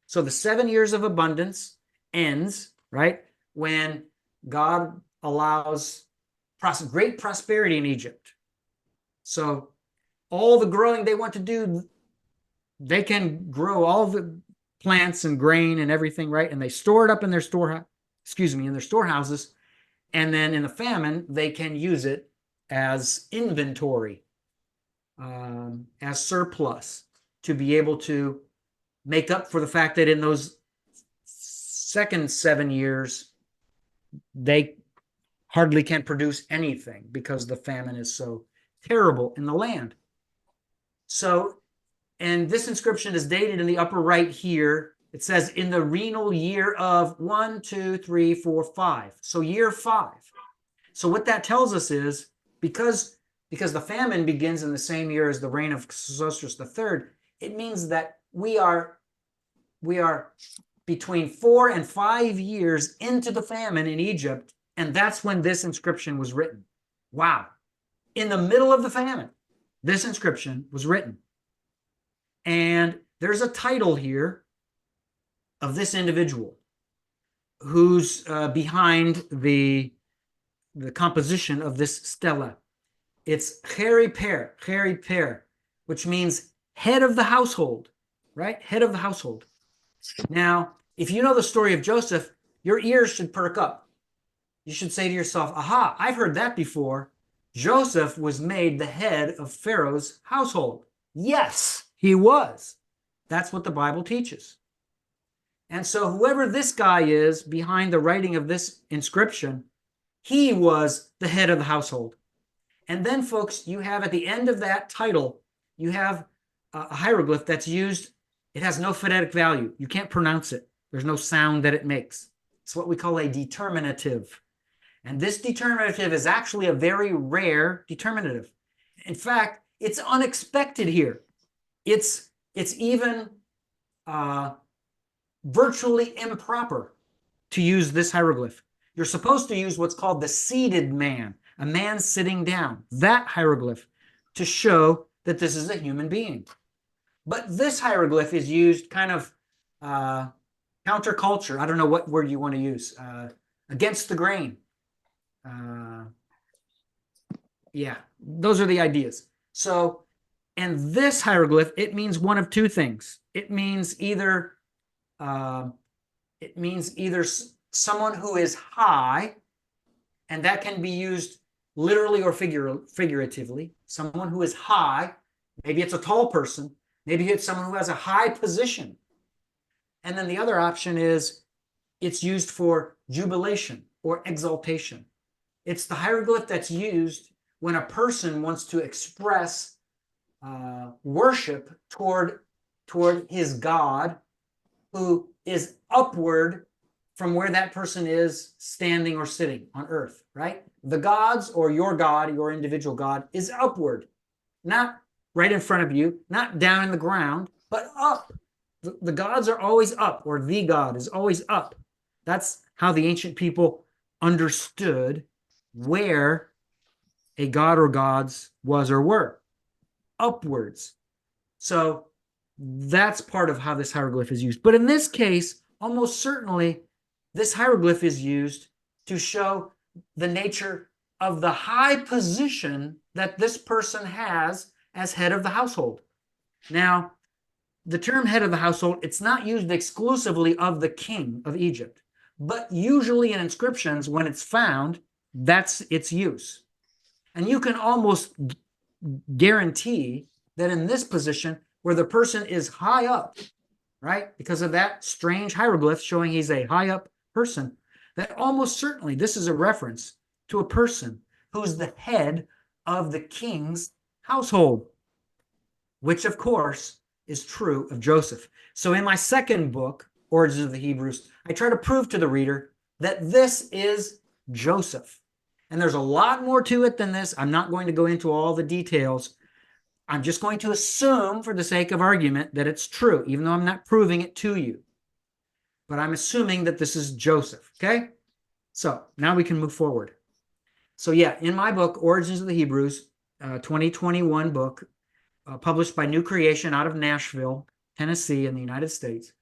So the 7 years of abundance ends, right, when God allows great prosperity in Egypt. So all the growing they want to do, they can grow all the plants and grain and everything, right? And they store it up in their storehouses. And then in the famine, they can use it as inventory, as surplus, to be able to make up for the fact that in those second 7 years, they hardly can produce anything because the famine is so terrible in the land. So, and this inscription is dated in the upper right here. It says in the renal year of 1, 2, 3, 4, 5. So year 5. So what that tells us is because the famine begins in the same year as the reign of Sesostris III, it means that we are between 4 and 5 years into the famine in Egypt, and that's when this inscription was written. Wow. In the middle of the famine, this inscription was written. And there's a title here of this individual who's behind the composition of this stela. It's Cheri Per, which means head of the household, right? Head of the household. Now, if you know the story of Joseph, your ears should perk up. You should say to yourself, aha, I've heard that before. Joseph was made the head of Pharaoh's household. Yes, He was. That's what the Bible teaches. And so whoever this guy is behind the writing of this inscription, he was the head of the household. And then, folks, you have at the end of that title, you have a hieroglyph that's used. It has no phonetic value. You can't pronounce it. There's no sound that it makes. It's what we call a determinative. And this determinative is actually a very rare determinative. In fact, it's unexpected here. It's even virtually improper to use this hieroglyph. You're supposed to use what's called the seated man, a man sitting down, that hieroglyph, to show that this is a human being. But this hieroglyph is used kind of counterculture. I don't know what word you want to use. Against the grain. Yeah, those are the ideas. So, and this hieroglyph, it means one of two things. It means either someone who is high, and that can be used literally or figuratively. Someone who is high, maybe it's a tall person, maybe it's someone who has a high position. And then the other option is it's used for jubilation or exaltation. It's the hieroglyph that's used when a person wants to express worship toward his God, who is upward from where that person is standing or sitting on earth, right? The gods, or your God, your individual God, is upward, not right in front of you, not down in the ground, but up. The gods are always up, or the God is always up. That's how the ancient people understood where a god or gods was or were, upwards. So that's part of how this hieroglyph is used. But in this case, almost certainly, this hieroglyph is used to show the nature of the high position that this person has as head of the household. Now, the term head of the household, it's not used exclusively of the king of Egypt, but usually in inscriptions, when it's found, that's its use. And you can almost guarantee that in this position, where the person is high up, right, because of that strange hieroglyph showing he's a high up person, that almost certainly this is a reference to a person who's the head of the king's household, which of course is true of Joseph. So in my second book, Origins of the Hebrews, I try to prove to the reader that this is Joseph. And there's a lot more to it than this. I'm not going to go into all the details. I'm just going to assume, for the sake of argument, that it's true, even though I'm not proving it to you. But I'm assuming that this is Joseph, okay? So now we can move forward. So yeah, in my book, Origins of the Hebrews, 2021 book, published by New Creation out of Nashville, Tennessee in the United States.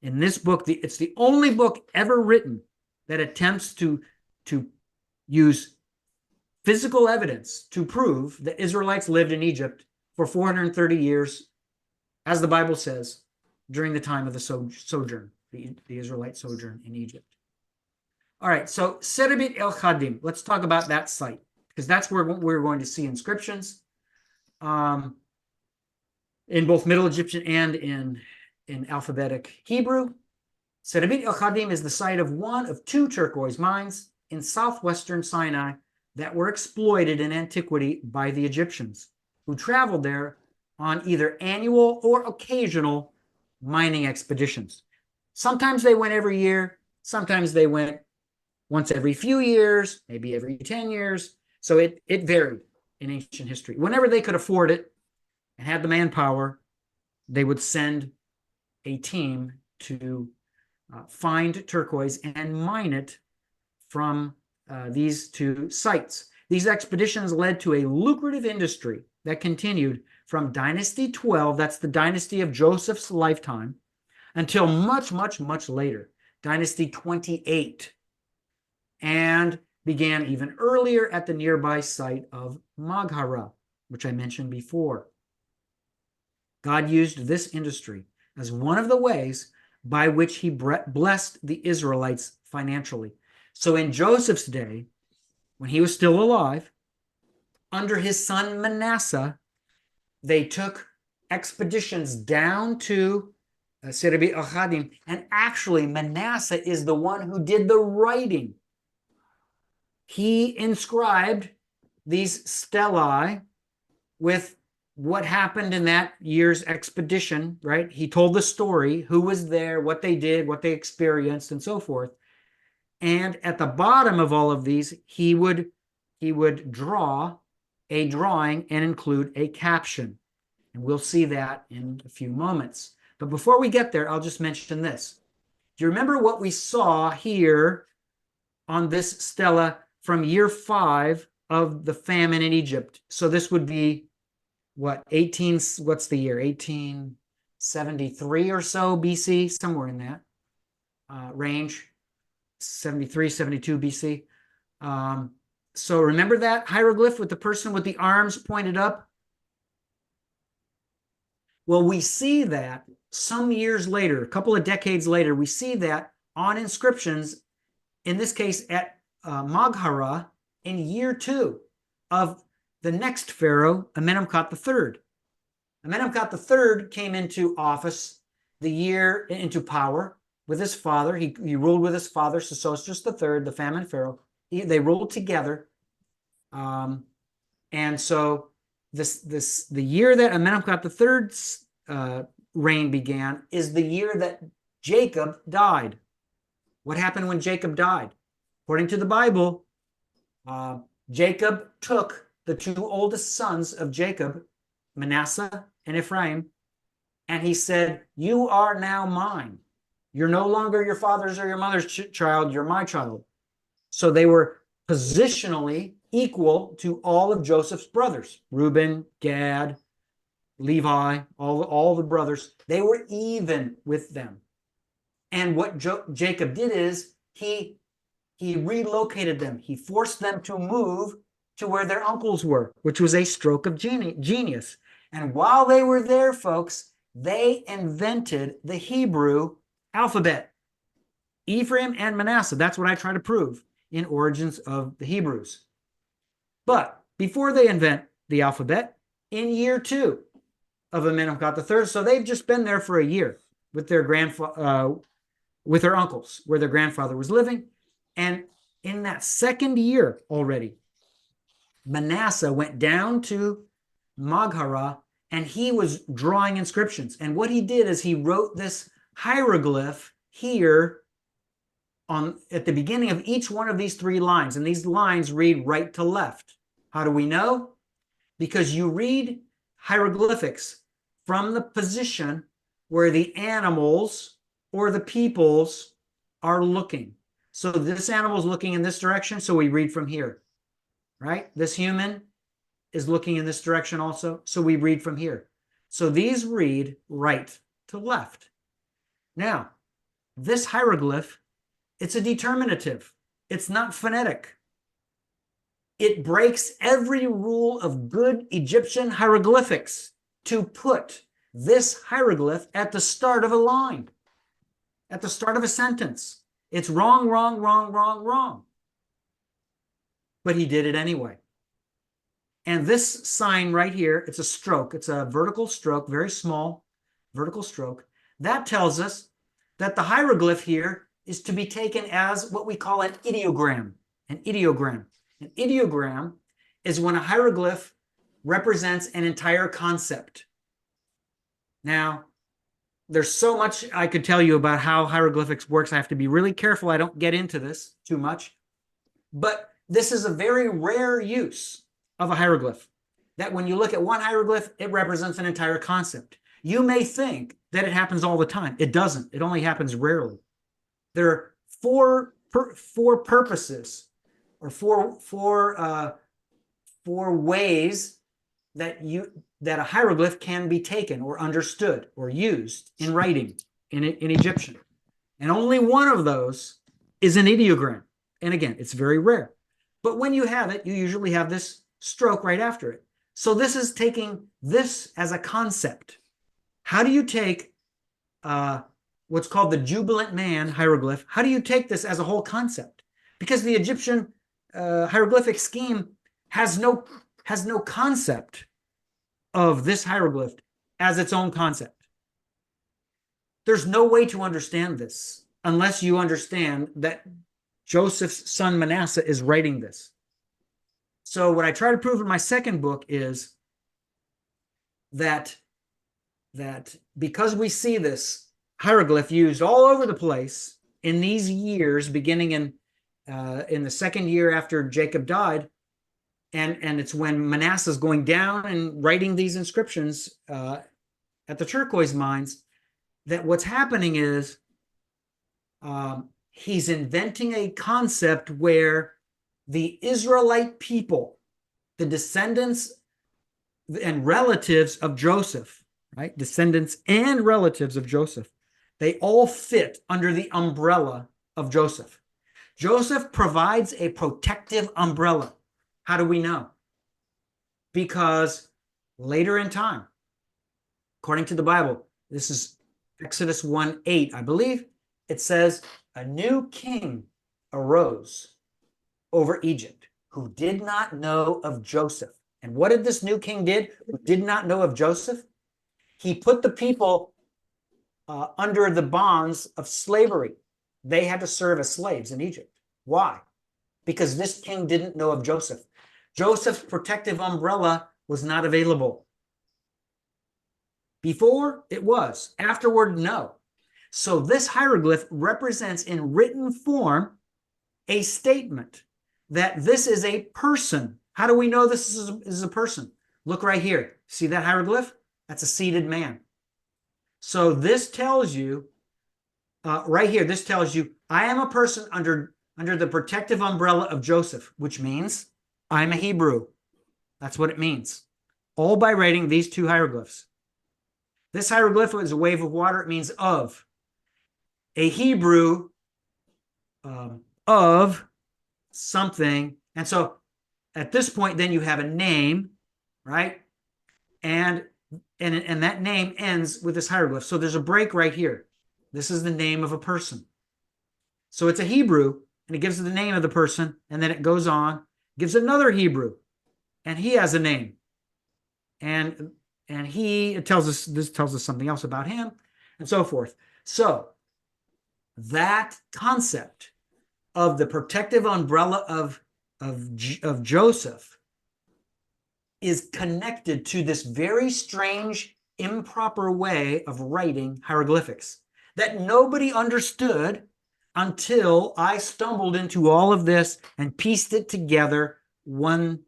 In this book, it's the only book ever written that attempts to use physical evidence to prove that Israelites lived in Egypt for 430 years, as the Bible says, during the time of the sojourn, the Israelite sojourn in Egypt. All right, so Serebit El Khadim, let's talk about that site, because that's where we're going to see inscriptions in both Middle Egyptian and in alphabetic Hebrew. Serebit El Khadim is the site of one of two turquoise mines in southwestern Sinai that were exploited in antiquity by the Egyptians, who traveled there on either annual or occasional mining expeditions. Sometimes they went every year, sometimes they went once every few years, maybe every 10 years. So it varied in ancient history. Whenever they could afford it and had the manpower, they would send a team to find turquoise and mine it from these two sites. These expeditions led to a lucrative industry that continued from Dynasty 12, that's the dynasty of Joseph's lifetime, until much, much, much later, Dynasty 28, and began even earlier at the nearby site of Maghara, which I mentioned before. God used this industry as one of the ways by which he blessed the Israelites financially. So in Joseph's day, when he was still alive, under his son Manasseh, they took expeditions down to Serabi Achadim, and actually Manasseh is the one who did the writing. He inscribed these stelae with what happened in that year's expedition, right? He told the story, who was there, what they did, what they experienced, and so forth. And at the bottom of all of these, he would draw a drawing and include a caption. And we'll see that in a few moments. But before we get there, I'll just mention this. Do you remember what we saw here on this stela from year 5 of the famine in Egypt? So this would be what, what's the year? 1873 or so BC, somewhere in that range, 73, 72 BC. So remember that hieroglyph with the person with the arms pointed up? Well, we see that some years later, a couple of decades later, we see that on inscriptions, in this case at Magharah, in year 2 of the next pharaoh, Amenemhat III. Amenemhat III came into office into power with his father. He ruled with his father, Sesostris III, the famine pharaoh. They ruled together. And so the year that Amenemhat III's reign began is the year that Jacob died. What happened when Jacob died? According to the Bible, Jacob took the 2 oldest sons of Jacob, Manasseh and Ephraim, and he said, "You are now mine. You're no longer your father's or your mother's child, you're my child." So they were positionally equal to all of Joseph's brothers, Reuben, Gad, Levi, all the brothers. They were even with them. And what Jacob did is he relocated them. He forced them to move to where their uncles were, which was a stroke of genius. And while they were there, folks, they invented the Hebrew alphabet. Ephraim and Manasseh. That's what I try to prove in Origins of the Hebrews. But before they invent the alphabet, in year 2 of Amenemhat III, so they've just been there for a year with their with their uncles, where their grandfather was living. And in that second year already, Manasseh went down to Magharah and he was drawing inscriptions. And what he did is he wrote this hieroglyph here at the beginning of each one of these 3 lines. And these lines read right to left. How do we know? Because you read hieroglyphics from the position where the animals or the peoples are looking. So this animal is looking in this direction, so we read from here, right? This human is looking in this direction also, so we read from here. So these read right to left. Now, this hieroglyph, it's a determinative. It's not phonetic. It breaks every rule of good Egyptian hieroglyphics to put this hieroglyph at the start of a line, at the start of a sentence. It's wrong, wrong, wrong, wrong, wrong. But he did it anyway. And this sign right here, it's a stroke. It's a vertical stroke, very small vertical stroke. That tells us that the hieroglyph here is to be taken as what we call an ideogram. An ideogram. An ideogram is when a hieroglyph represents an entire concept. Now, there's so much I could tell you about how hieroglyphics works. I have to be really careful I don't get into this too much. But this is a very rare use of a hieroglyph. That when you look at one hieroglyph, it represents an entire concept. You may think that it happens all the time. It doesn't. It only happens rarely. There are four purposes or four ways that a hieroglyph can be taken or understood or used in writing in Egyptian. And only one of those is an ideogram. And again, it's very rare. But when you have it, you usually have this stroke right after it. So this is taking this as a concept. How do you take what's called the jubilant man hieroglyph? How do you take this as a whole concept? Because the Egyptian hieroglyphic scheme has no concept of this hieroglyph as its own concept. There's no way to understand this unless you understand that Joseph's son Manasseh is writing this. So what I try to prove in my second book is that because we see this hieroglyph used all over the place in these years, beginning in the second year after Jacob died, and it's when Manasseh is going down and writing these inscriptions at the turquoise mines, that what's happening is he's inventing a concept where the Israelite people, the descendants and relatives of Joseph, right? Descendants and relatives of Joseph, they all fit under the umbrella of Joseph. Joseph provides a protective umbrella. How do we know? Because later in time, according to the Bible, this is Exodus 1:8, I believe, it says, a new king arose over Egypt who did not know of Joseph. And what did this new king did who did not know of Joseph? He put the people under the bonds of slavery. They had to serve as slaves in Egypt. Why? Because this king didn't know of Joseph. Joseph's protective umbrella was not available. Before, it was. Afterward, no. So this hieroglyph represents in written form a statement that this is a person. How do we know this is a person? Look right here. See that hieroglyph? That's a seated man. So this tells you, right here, this tells you, I am a person under the protective umbrella of Joseph, which means I'm a Hebrew. That's what it means. All by writing these two hieroglyphs. This hieroglyph is a wave of water. It means of. A Hebrew of something. And so at this point, then you have a name, right? And that name ends with this hieroglyph. So there's a break right here. This is the name of a person. So it's a Hebrew, and it gives the name of the person, and then it goes on, gives another Hebrew, and he has a name. And it tells us, this tells us something else about him, and so forth. So that concept of the protective umbrella of Joseph is connected to this very strange, improper way of writing hieroglyphics that nobody understood until I stumbled into all of this and pieced it together one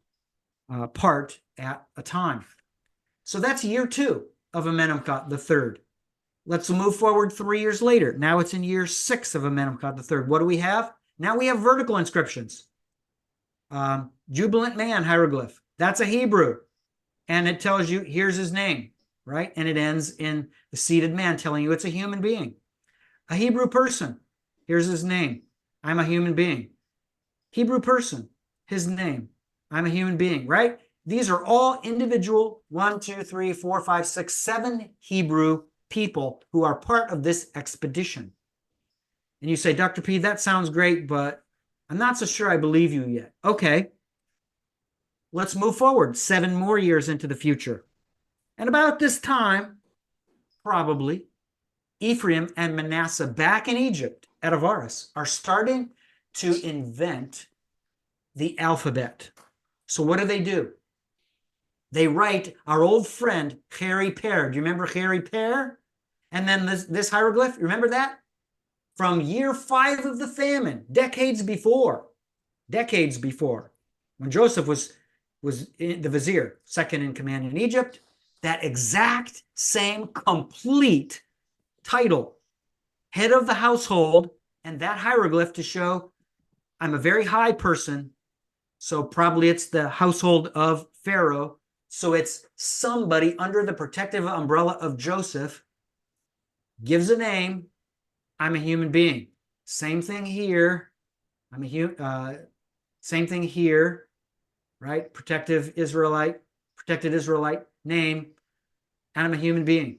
part at a time. So that's year 2 of Amenemhat III. Let's move forward 3 years later. Now it's in year 6 of Amenemhat III. What do we have? Now we have vertical inscriptions. Jubilant man hieroglyph. That's a Hebrew. And it tells you, here's his name, right? And it ends in the seated man telling you it's a human being. A Hebrew person. Here's his name. I'm a human being. Hebrew person. His name. I'm a human being, right? These are all individual 1, 2, 3, 4, 5, 6, 7 Hebrew people who are part of this expedition. And you say, Dr. P, that sounds great, but I'm not so sure I believe you yet. Okay. Let's move forward 7 more years into the future. And about this time, probably, Ephraim and Manasseh back in Egypt at Avaris are starting to invent the alphabet. So what do? They write our old friend, Harry Pear. Do you remember Harry Pear? And then this hieroglyph, remember that? From year 5 of the famine, decades before, when Joseph was the vizier, second in command in Egypt, that exact same complete title, head of the household, and that hieroglyph to show I'm a very high person, so probably it's the household of Pharaoh, so it's somebody under the protective umbrella of Joseph, gives a name, I'm a human being. Same thing here. Same thing here, right? Protected Israelite name, and I'm a human being.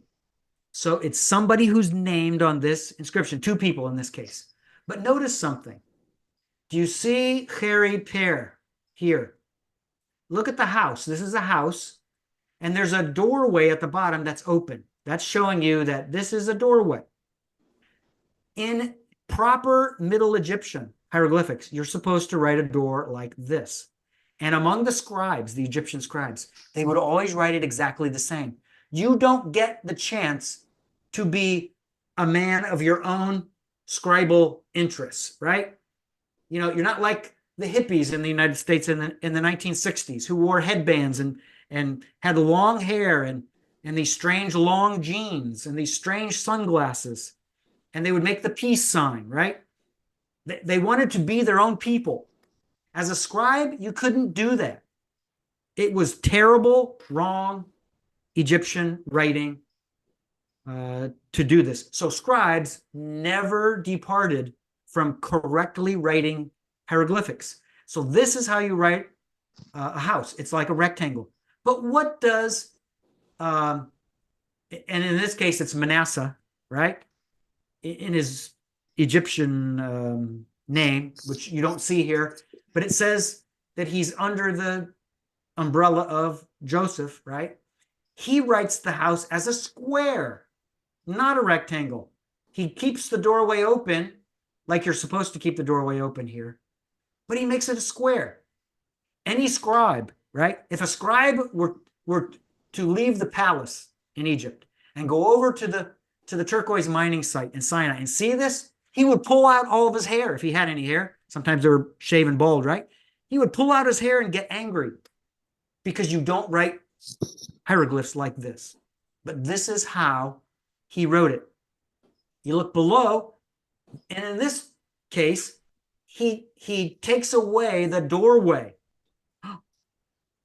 So it's somebody who's named on this inscription, 2 people in this case. But notice something. Do you see Harry Pear here? Look at the house. This is a house. And there's a doorway at the bottom that's open. That's showing you that this is a doorway. In proper Middle Egyptian hieroglyphics, you're supposed to write a door like this. And among the scribes, the Egyptian scribes, they would always write it exactly the same. You don't get the chance to be a man of your own scribal interests, right? You know, you're not like the hippies in the United States in the 1960s who wore headbands and had long hair and these strange long jeans and these strange sunglasses. And they would make the peace sign, right? They wanted to be their own people. As a scribe, you couldn't do that. It was terrible, wrong Egyptian writing to do this. So scribes never departed from correctly writing hieroglyphics. So this is how you write a house. It's like a rectangle. But what does, and in this case, it's Manasseh, right? In his Egyptian name, which you don't see here, but it says that he's under the umbrella of Joseph, right? He writes the house as a square, not a rectangle. He keeps the doorway open, like you're supposed to keep the doorway open here, but he makes it a square. Any scribe, right? If a scribe were to leave the palace in Egypt and go over to the turquoise mining site in Sinai and see this, he would pull out all of his hair if he had any hair. Sometimes they were shaven bald, right? He would pull out his hair and get angry because you don't write hieroglyphs like this. But this is how he wrote it. You look below, and in this case, he takes away the doorway.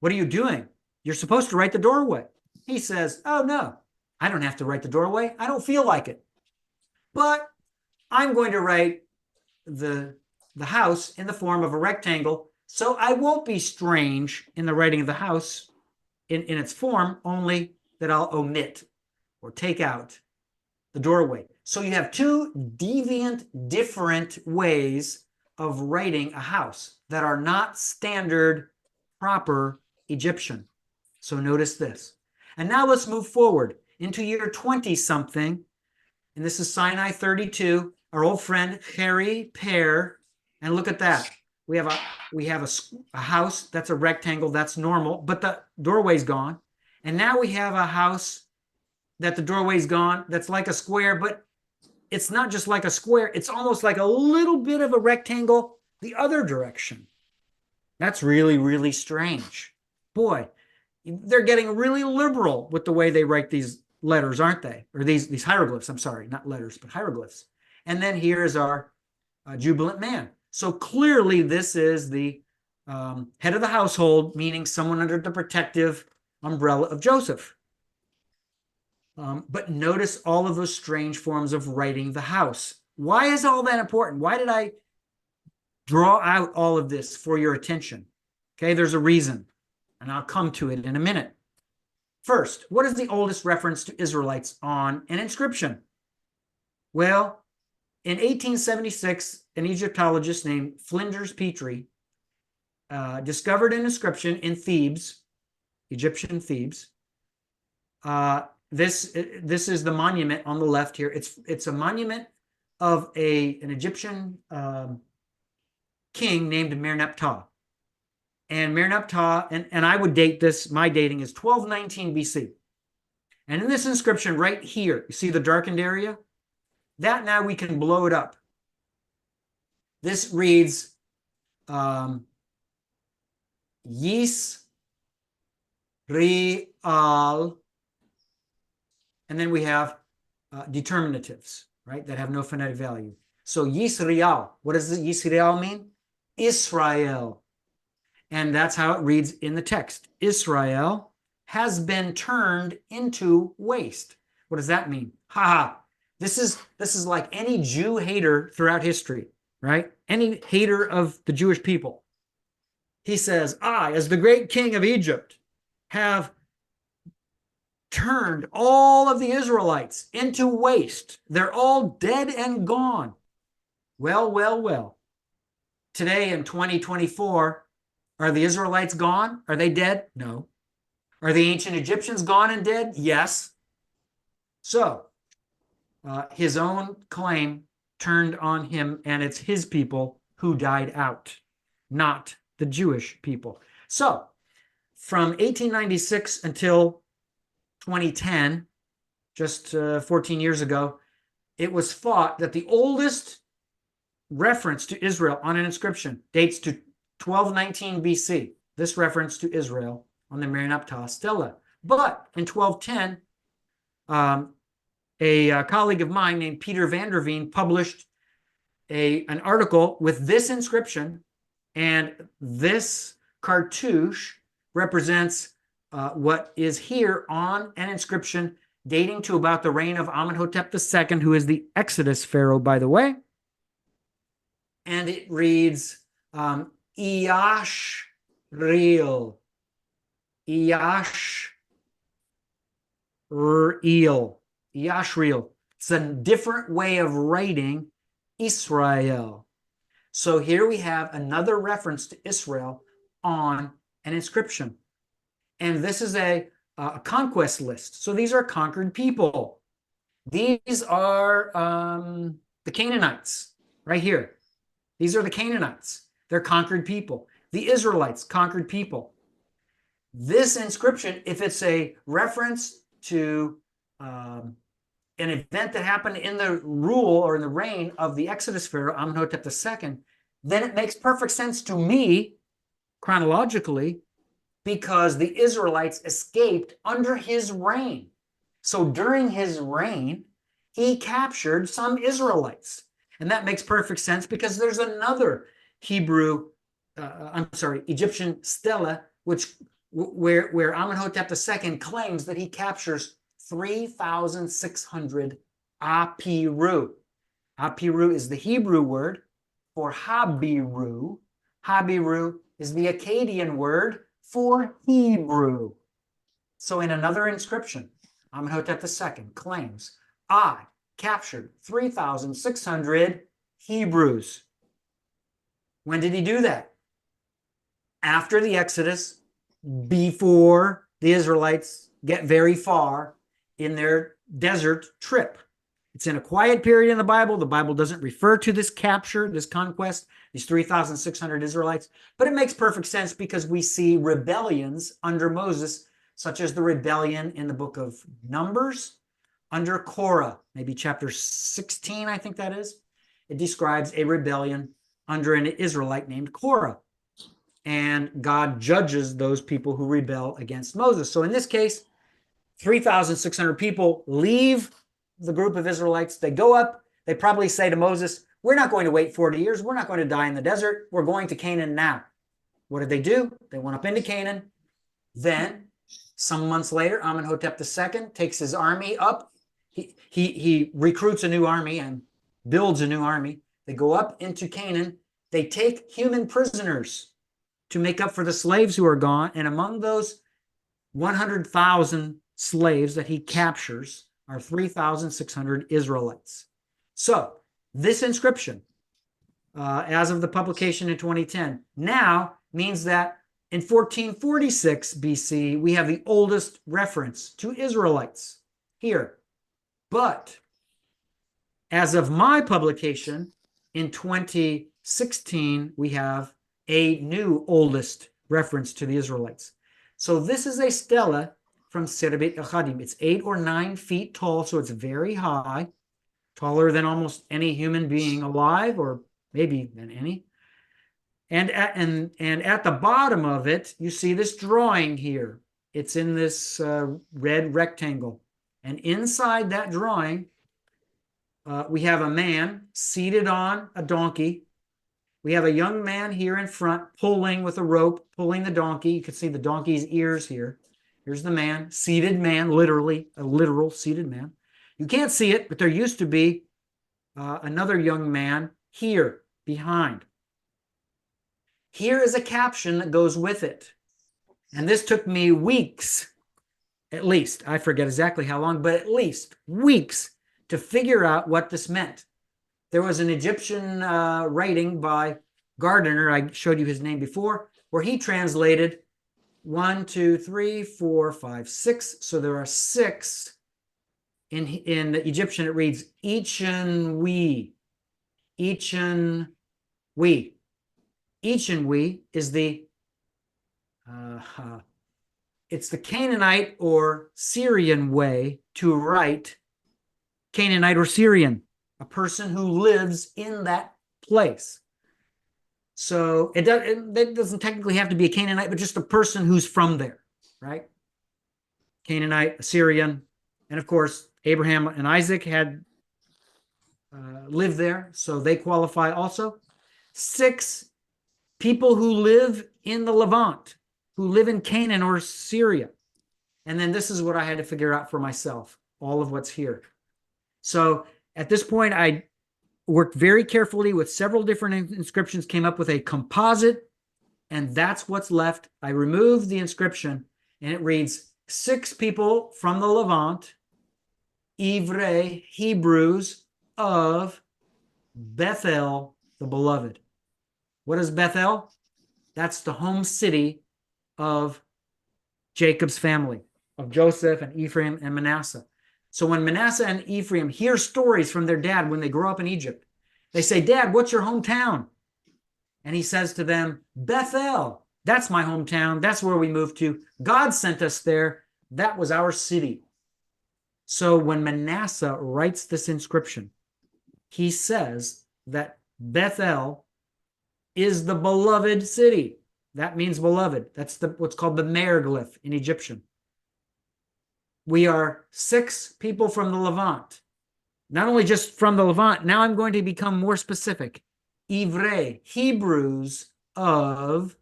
What are you doing? You're supposed to write the doorway. He says, oh no, I don't have to write the doorway. I don't feel like it. But I'm going to write the house in the form of a rectangle, so I won't be strange in the writing of the house in its form, only that I'll omit or take out the doorway. So you have two deviant, different ways of writing a house that are not standard, proper Egyptian. So notice this. And now let's move forward into year 20-something. And this is Sinai 32, our old friend Harry Pear. And look at that. We have a house that's a rectangle, that's normal, but the doorway's gone. And now we have a house that the doorway's gone, that's like a square, but it's not just like a square, it's almost like a little bit of a rectangle the other direction. That's really, really strange. Boy, they're getting really liberal with the way they write these letters, aren't they? Or these hieroglyphs, I'm sorry, not letters, but hieroglyphs. And then here's our jubilant man. So clearly this is the head of the household, meaning someone under the protective umbrella of Joseph. But notice all of those strange forms of writing the house. Why is all that important? Why did I draw out all of this for your attention? Okay, there's a reason, and I'll come to it in a minute. First, what is the oldest reference to Israelites on an inscription? Well, in 1876, an Egyptologist named Flinders Petrie discovered an inscription in Thebes, Egyptian Thebes. This is the monument on the left here. It's a monument of an Egyptian king named Merneptah. And Merneptah, and I would date this, my dating is 1219 BC. And in this inscription right here, you see the darkened area? That now we can blow it up. This reads, Yisrael, and then we have determinatives, right, that have no phonetic value. So Yisrael, what does the Yisrael mean? Israel. And that's how it reads in the text. Israel has been turned into waste. What does that mean? Ha ha. This is like any Jew hater throughout history, right? Any hater of the Jewish people. He says, I, as the great king of Egypt, have turned all of the Israelites into waste. They're all dead and gone. Well, well, well. Today in 2024, are the Israelites gone? Are they dead? No. Are the ancient Egyptians gone and dead? Yes. So his own claim turned on him, and it's his people who died out, not the Jewish people. So from 1896 until 2010, just 14 years ago, it was thought that the oldest reference to Israel on an inscription dates to 1219 BC, this reference to Israel on the Maranatha stela. But in 1210, a colleague of mine named Peter van der Veen published an article with this inscription, and this cartouche represents what is here on an inscription dating to about the reign of Amenhotep II, who is the Exodus pharaoh, by the way. And it reads, Yashreel. Yashreel. Yashreel. It's a different way of writing Israel. So here we have another reference to Israel on an inscription. And this is a conquest list. So these are conquered people. These are the Canaanites right here. These are the Canaanites. They're conquered people. The Israelites, conquered people. This inscription, if it's a reference to an event that happened in the rule or in the reign of the Exodus pharaoh, Amenhotep II, then it makes perfect sense to me, chronologically, because the Israelites escaped under his reign. So during his reign, he captured some Israelites. And that makes perfect sense because there's another Egyptian stela, where Amenhotep II claims that he captures 3,600 Apiru. Apiru is the Hebrew word for Habiru. Habiru is the Akkadian word for Hebrew. So in another inscription, Amenhotep II claims, I captured 3,600 Hebrews. When did he do that? After the Exodus, before the Israelites get very far in their desert trip. It's in a quiet period in the Bible. The Bible doesn't refer to this capture, this conquest, these 3,600 Israelites, but it makes perfect sense because we see rebellions under Moses, such as the rebellion in the book of Numbers under Korah, maybe chapter 16, I think that is. It describes a rebellion under an Israelite named Korah. And God judges those people who rebel against Moses. So in this case, 3,600 people leave the group of Israelites. They go up. They probably say to Moses, we're not going to wait 40 years. We're not going to die in the desert. We're going to Canaan now. What did they do? They went up into Canaan. Then, some months later, Amenhotep II takes his army up. He recruits a new army and builds a new army. They go up into Canaan. They take human prisoners to make up for the slaves who are gone. And among those 100,000 slaves that he captures are 3,600 Israelites. So this inscription, as of the publication in 2010, now means that in 1446 BC, we have the oldest reference to Israelites here. But as of my publication in 2016, we have a new oldest reference to the Israelites. So this is a stela from Serbet Achadim. It's 8 or 9 feet tall, so it's very high, taller than almost any human being alive, or maybe than any. And at the bottom of it, you see this drawing here. It's in this red rectangle. And inside that drawing, we have a man seated on a donkey. We have a young man here in front pulling with a rope, pulling the donkey. You can see the donkey's ears here. Here's the man, seated man, literally, a literal seated man. You can't see it, but there used to be another young man here behind. Here is a caption that goes with it. And this took me weeks, at least. I forget exactly how long, but at least weeks to figure out what this meant. There was an Egyptian writing by Gardner, I showed you his name before, where he translated 1, 2, 3, 4, 5, 6. So there are 6. In the Egyptian, it reads Yejin we. Yejin we. Yejin we is the it's the Canaanite or Syrian way to write Canaanite or Syrian, a person who lives in that place. So it doesn't technically have to be a Canaanite, but just a person who's from there, right? Canaanite, Assyrian, and of course, Abraham and Isaac had lived there, so they qualify also. 6 people who live in the Levant, who live in Canaan or Syria. And then this is what I had to figure out for myself, all of what's here. So at this point, I worked very carefully with several different inscriptions, came up with a composite, and that's what's left. I removed the inscription, and it reads 6 people from the Levant, Ivrei, Hebrews of Bethel, the beloved. What is Bethel? That's the home city of Jacob's family, of Joseph and Ephraim and Manasseh. So when Manasseh and Ephraim hear stories from their dad when they grow up in Egypt, they say, Dad, what's your hometown? And he says to them, Bethel. That's my hometown. That's where we moved to. God sent us there. That was our city. So when Manasseh writes this inscription, he says that Bethel is the beloved city. That means beloved. That's what's called the mereglyph in Egyptian. We are 6 people from the Levant. Not only just from the Levant, now I'm going to become more specific. Ivrei, Hebrews of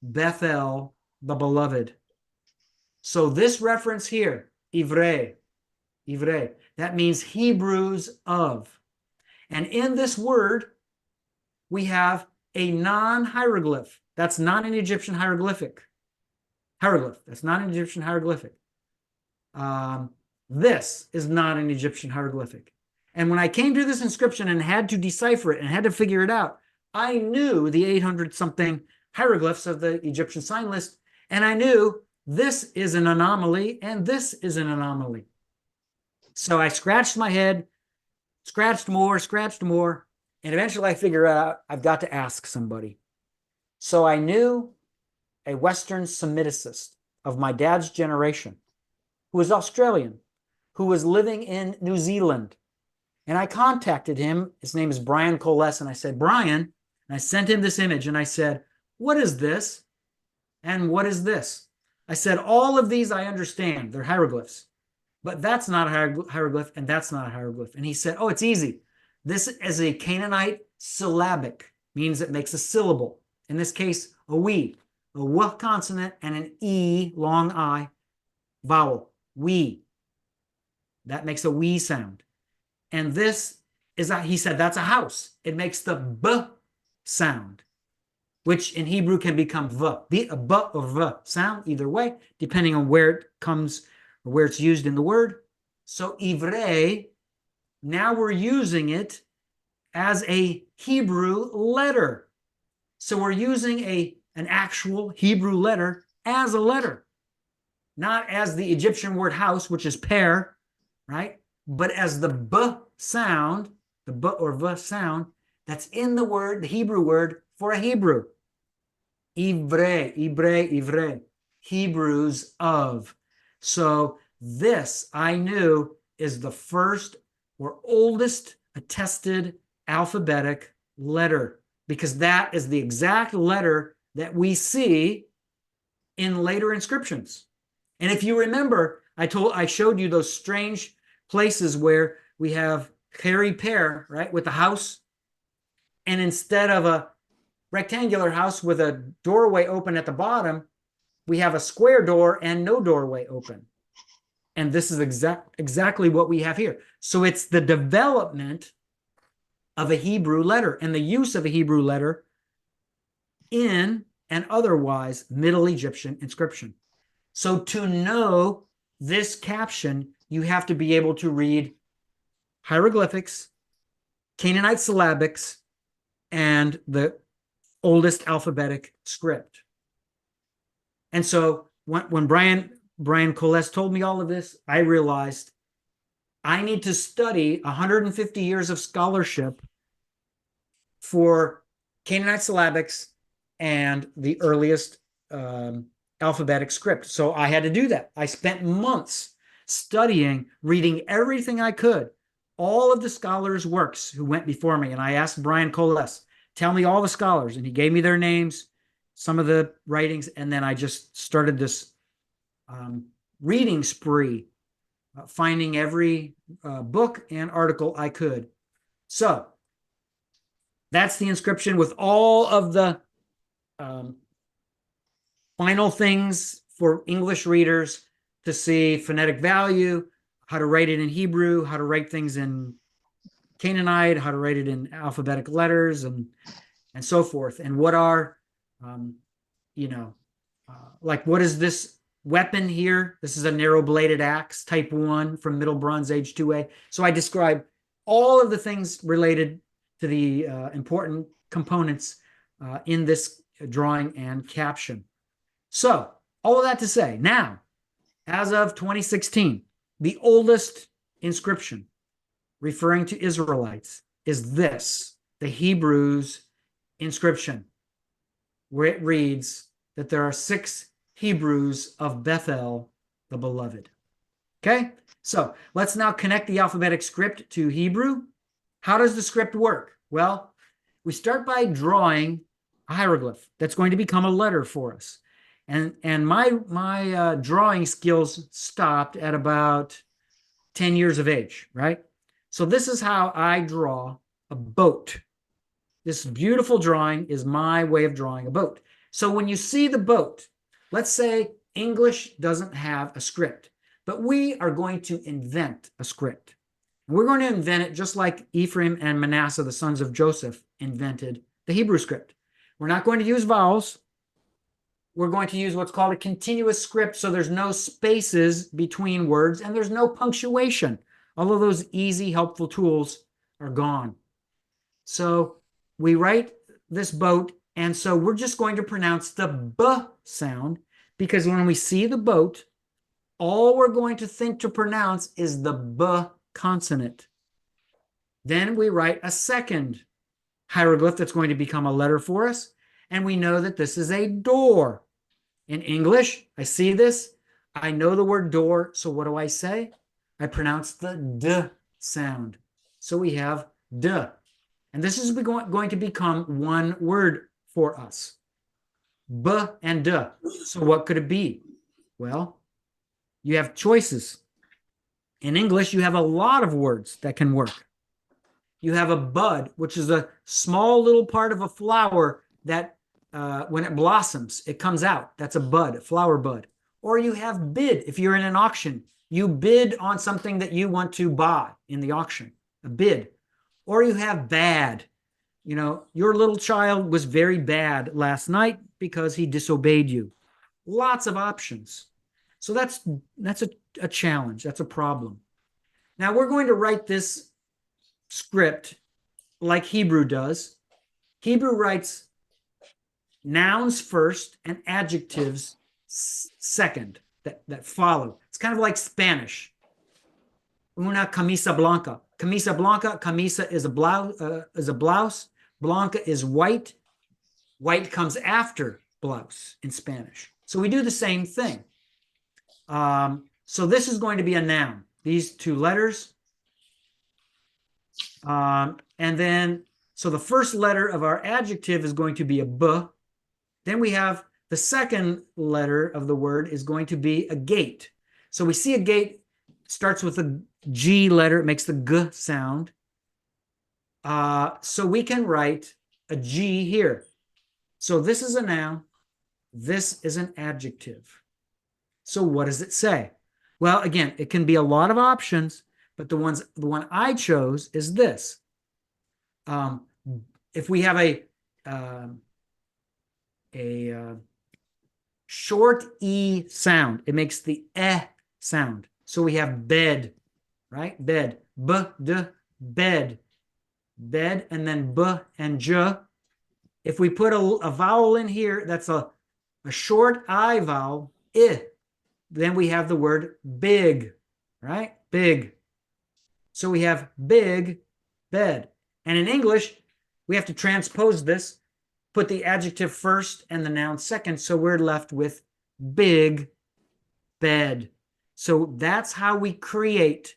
Bethel, the beloved. So this reference here, Ivrei, that means Hebrews of. And in this word, we have a non-hieroglyph. That's not an Egyptian hieroglyphic. That's not an Egyptian hieroglyphic. This is not an Egyptian hieroglyphic. And when I came to this inscription and had to decipher it and had to figure it out, I knew the 800-something hieroglyphs of the Egyptian sign list, and I knew this is an anomaly and this is an anomaly. So I scratched my head, scratched more, and eventually I figured out I've got to ask somebody. So I knew a Western Semiticist of my dad's generation who was Australian, who was living in New Zealand. And I contacted him. His name is Brian Coles. And I said, Brian, and I sent him this image. And I said, what is this? And what is this? I said, all of these I understand. They're hieroglyphs. But that's not a hieroglyph, and that's not a hieroglyph. And he said, oh, it's easy. This is a Canaanite syllabic, means it makes a syllable. In this case, a we, a w consonant, and an e, long I, vowel, we. That makes a we sound. And this is, he said, that's a house. It makes the b sound, which in Hebrew can become v, be a b or v sound, either way, depending on where it comes or where it's used in the word. So Ivrei, now we're using it as a Hebrew letter. So we're using an actual Hebrew letter as a letter, not as the Egyptian word house, which is per, right? But as the b sound, the b or v sound, that's in the word, the Hebrew word for a Hebrew. Ivrei, Hebrews of. So this, I knew, is the first or oldest attested alphabetic letter, because that is the exact letter that we see in later inscriptions. And if you remember, I showed you those strange places where we have Hairy Pear, right, with the house, and instead of a rectangular house with a doorway open at the bottom, we have a square door and no doorway open. And this is exactly what we have here. So it's the development of a Hebrew letter and the use of a Hebrew letter in and otherwise Middle Egyptian inscription. So to know this caption, you have to be able to read hieroglyphics, Canaanite syllabics, and the oldest alphabetic script. And so when Brian Coles told me all of this, I realized I need to study 150 years of scholarship for Canaanite syllabics and the earliest alphabetic script. So I had to do that. I spent months studying, reading everything I could, all of the scholars' works who went before me. And I asked Brian Coles, tell me all the scholars. And he gave me their names, some of the writings. And then I just started this reading spree, finding every book and article I could. So that's the inscription with all of the final things for English readers to see phonetic value, how to write it in Hebrew, how to write things in Canaanite, how to write it in alphabetic letters, and so forth. And what are, like what is this weapon here? This is a narrow-bladed axe, type 1 from Middle Bronze Age 2A. So I describe all of the things related to the important components in this drawing and caption. So all of that to say, now, as of 2016, the oldest inscription referring to Israelites is this, the Hebrews inscription, where it reads that there are 6 Hebrews of Bethel, the beloved. Okay, so let's now connect the alphabetic script to Hebrew. How does the script work? Well, we start by drawing a hieroglyph that's going to become a letter for us. And my drawing skills stopped at about 10 years of age, right? So this is how I draw a boat. This beautiful drawing is my way of drawing a boat. So when you see the boat, let's say English doesn't have a script, but we are going to invent a script. We're going to invent it just like Ephraim and Manasseh, the sons of Joseph, invented the Hebrew script. We're not going to use vowels. We're going to use what's called a continuous script, so there's no spaces between words and there's no punctuation. All of those easy, helpful tools are gone. So we write this boat, and so we're just going to pronounce the B sound, because when we see the boat, all we're going to think to pronounce is the B consonant. Then we write a second hieroglyph that's going to become a letter for us, and we know that this is a door. In English, I see this, I know the word door, so what do I say? I pronounce the D sound. So we have D. And this is going to become one word for us. B and D. So what could it be? Well, you have choices. In English, you have a lot of words that can work. You have a bud, which is a small little part of a flower that when it blossoms, it comes out. That's a bud, a flower bud. Or you have bid. If you're in an auction, you bid on something that you want to buy in the auction, a bid. Or you have bad. You know, your little child was very bad last night because he disobeyed you. Lots of options. So that's a challenge. That's a problem. Now we're going to write this script like Hebrew does. Hebrew writes nouns first and adjectives second that follow. It's kind of like Spanish. Una camisa blanca. Camisa blanca. Camisa is a blouse. Blanca is white. White comes after blouse in Spanish. So we do the same thing. So this is going to be a noun. These 2 letters. And then, so the first letter of our adjective is going to be a B. Then we have the second letter of the word is going to be a gate. So we see a gate starts with a G letter. It makes the G sound. So we can write a G here. So this is a noun. This is an adjective. So what does it say? Well, again, it can be a lot of options, but the one I chose is this. If we have a short E sound, it makes the eh sound. So we have bed, right? Bed, b, d, bed, bed, and then b and j. If we put a vowel in here, that's a a short I vowel, I. Then we have the word big, right? Big. So we have big bed. And in English, we have to transpose this, put the adjective first and the noun second. So we're left with big bed. So that's how we create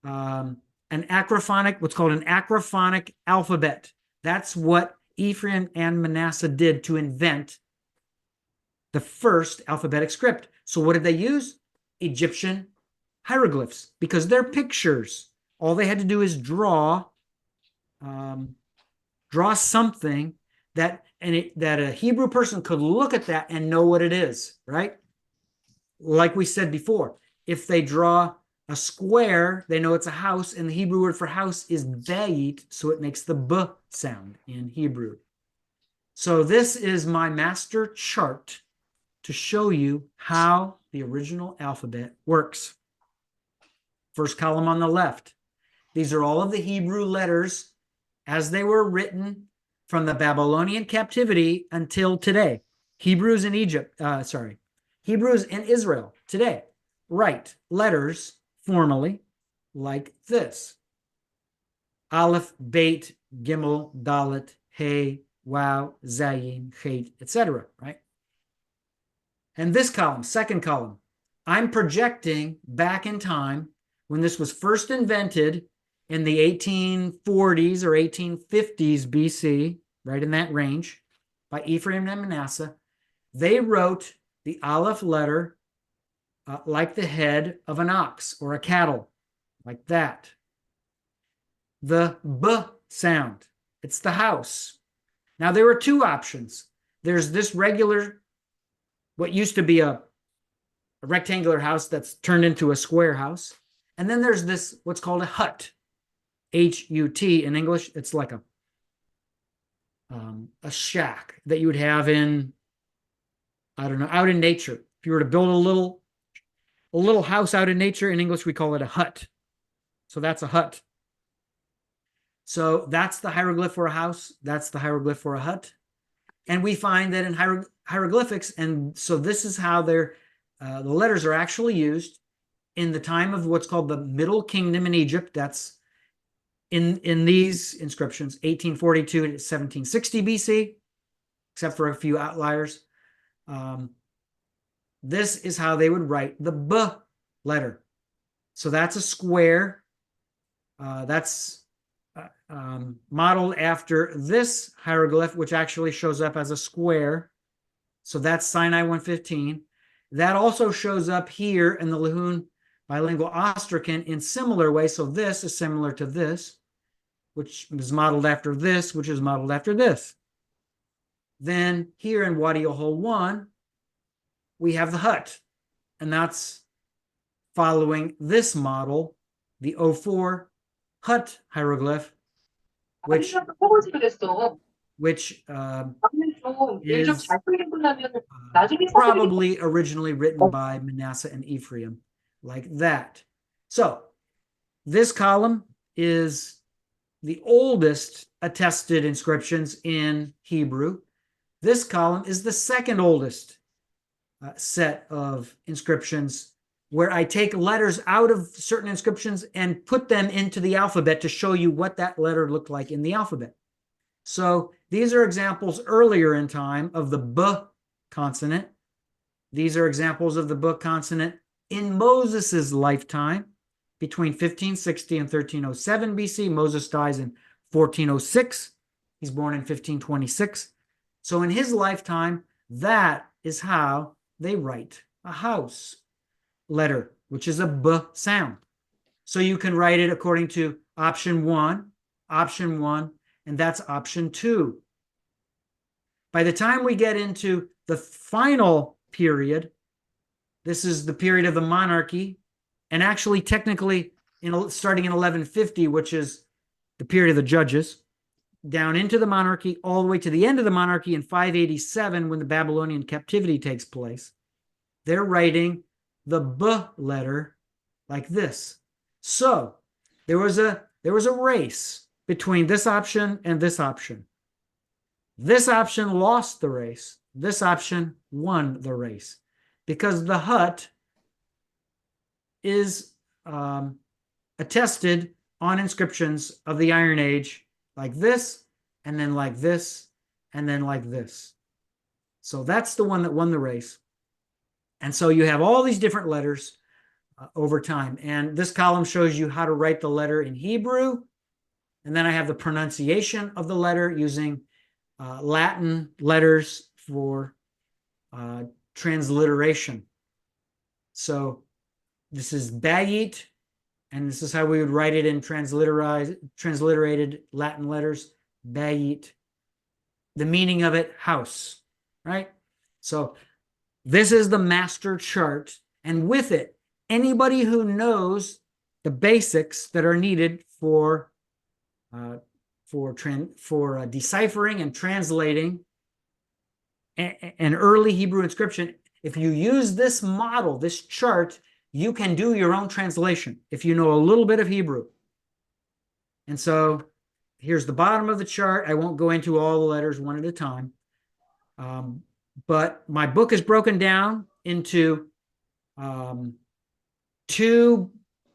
an acrophonic, what's called an acrophonic alphabet. That's what Ephraim and Manasseh did to invent the first alphabetic script. So what did they use? Egyptian hieroglyphs, because they're pictures. All they had to do is draw something that a Hebrew person could look at that and know what it is, right? Like we said before, if they draw a square, they know it's a house, and the Hebrew word for house is bayit, so it makes the b sound in Hebrew. So this is my master chart to show you how the original alphabet works. First column on the left. These are all of the Hebrew letters as they were written from the Babylonian captivity until today. Hebrews in Israel today write letters formally like this. Aleph, Beit, Gimel, Dalet, Hey, Waw, Zayin, Chet, etc. Right? And this column, second column, I'm projecting back in time when this was first invented in the 1840s or 1850s BC, right in that range, by Ephraim and Manasseh. They wrote the Aleph letter like the head of an ox or a cattle, like that. The B sound, it's the house. Now, there were two options. There's this regular, what used to be a rectangular house that's turned into a square house. And then there's this, what's called a hut, H-U-T in English. It's like a shack that you would have in, I don't know, out in nature. If you were to build a little house out in nature, in English, we call it a hut. So that's a hut. So that's the hieroglyph for a house. That's the hieroglyph for a hut. And we find that in hieroglyphics, and so this is how the letters are actually used in the time of what's called the Middle Kingdom in Egypt. That's in these inscriptions, 1842 to 1760 BC, except for a few outliers. This is how they would write the B letter. So that's a square. That's modeled after this hieroglyph, which actually shows up as a square. So that's Sinai 115. That also shows up here in the Lehun bilingual Ostrakhan in similar way. So this is similar to this, which is modeled after this, which is modeled after this. Then here in Wadi Ohol 1, we have the hut, and that's following this model, the O4 hut hieroglyph, which is probably originally written by Manasseh and Ephraim, like that. So this column is the oldest attested inscriptions in Hebrew. This column is the second oldest set of inscriptions, where I take letters out of certain inscriptions and put them into the alphabet to show you what that letter looked like in the alphabet. So these are examples earlier in time of the B consonant. These are examples of the B consonant in Moses's lifetime between 1560 and 1307 BC. Moses dies in 1406. He's born in 1526. So in his lifetime, that is how they write a house letter, which is a B sound. So you can write it according to option one, and that's option 2. By the time we get into the final period, this is the period of the monarchy, and actually technically starting in 1150, which is the period of the judges, down into the monarchy, all the way to the end of the monarchy in 587, when the Babylonian captivity takes place. They're writing the B letter like this. So there was a race between this option and this option. This option lost the race. this option won the race because the hut is attested on inscriptions of the Iron Age like this, and then like this, and then like this. So that's the one that won the race. And so you have all these different letters over time. And this column shows you how to write the letter in Hebrew. And then I have the pronunciation of the letter using Latin letters for transliteration. So this is Bayit, and this is how we would write it in transliterated Latin letters, Bayit. The meaning of it, house, right? So this is the master chart, and with it, anybody who knows the basics that are needed for deciphering and translating an early Hebrew inscription, if you use this model, this chart, you can do your own translation if you know a little bit of Hebrew. And so here's the bottom of the chart. I won't go into all the letters one at a time. But my book is broken down into two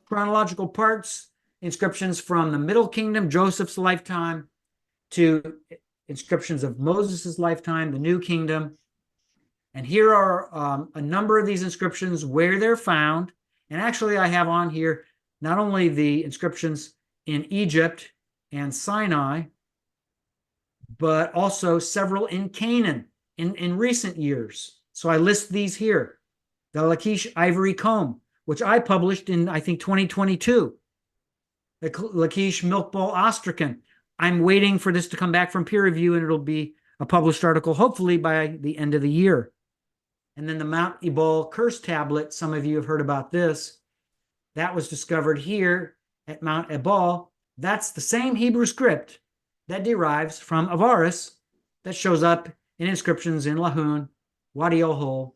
chronological parts: inscriptions from the Middle Kingdom, Joseph's lifetime, to inscriptions of Moses' lifetime, the New Kingdom. And here are a number of these inscriptions, where they're found. And actually, I have on here not only the inscriptions in Egypt and Sinai, but also several in Canaan in recent years. So I list these here. The Lachish ivory comb, which I published in, I think, 2022. The Lachish milk bowl ostrachan. I'm waiting for this to come back from peer review, and it'll be a published article, hopefully by the end of the year. And then the Mount Ebal curse tablet, some of you have heard about this. That was discovered here at Mount Ebal. That's the same Hebrew script that derives from Avaris that shows up in inscriptions in Lahun, Wadi al-Hol,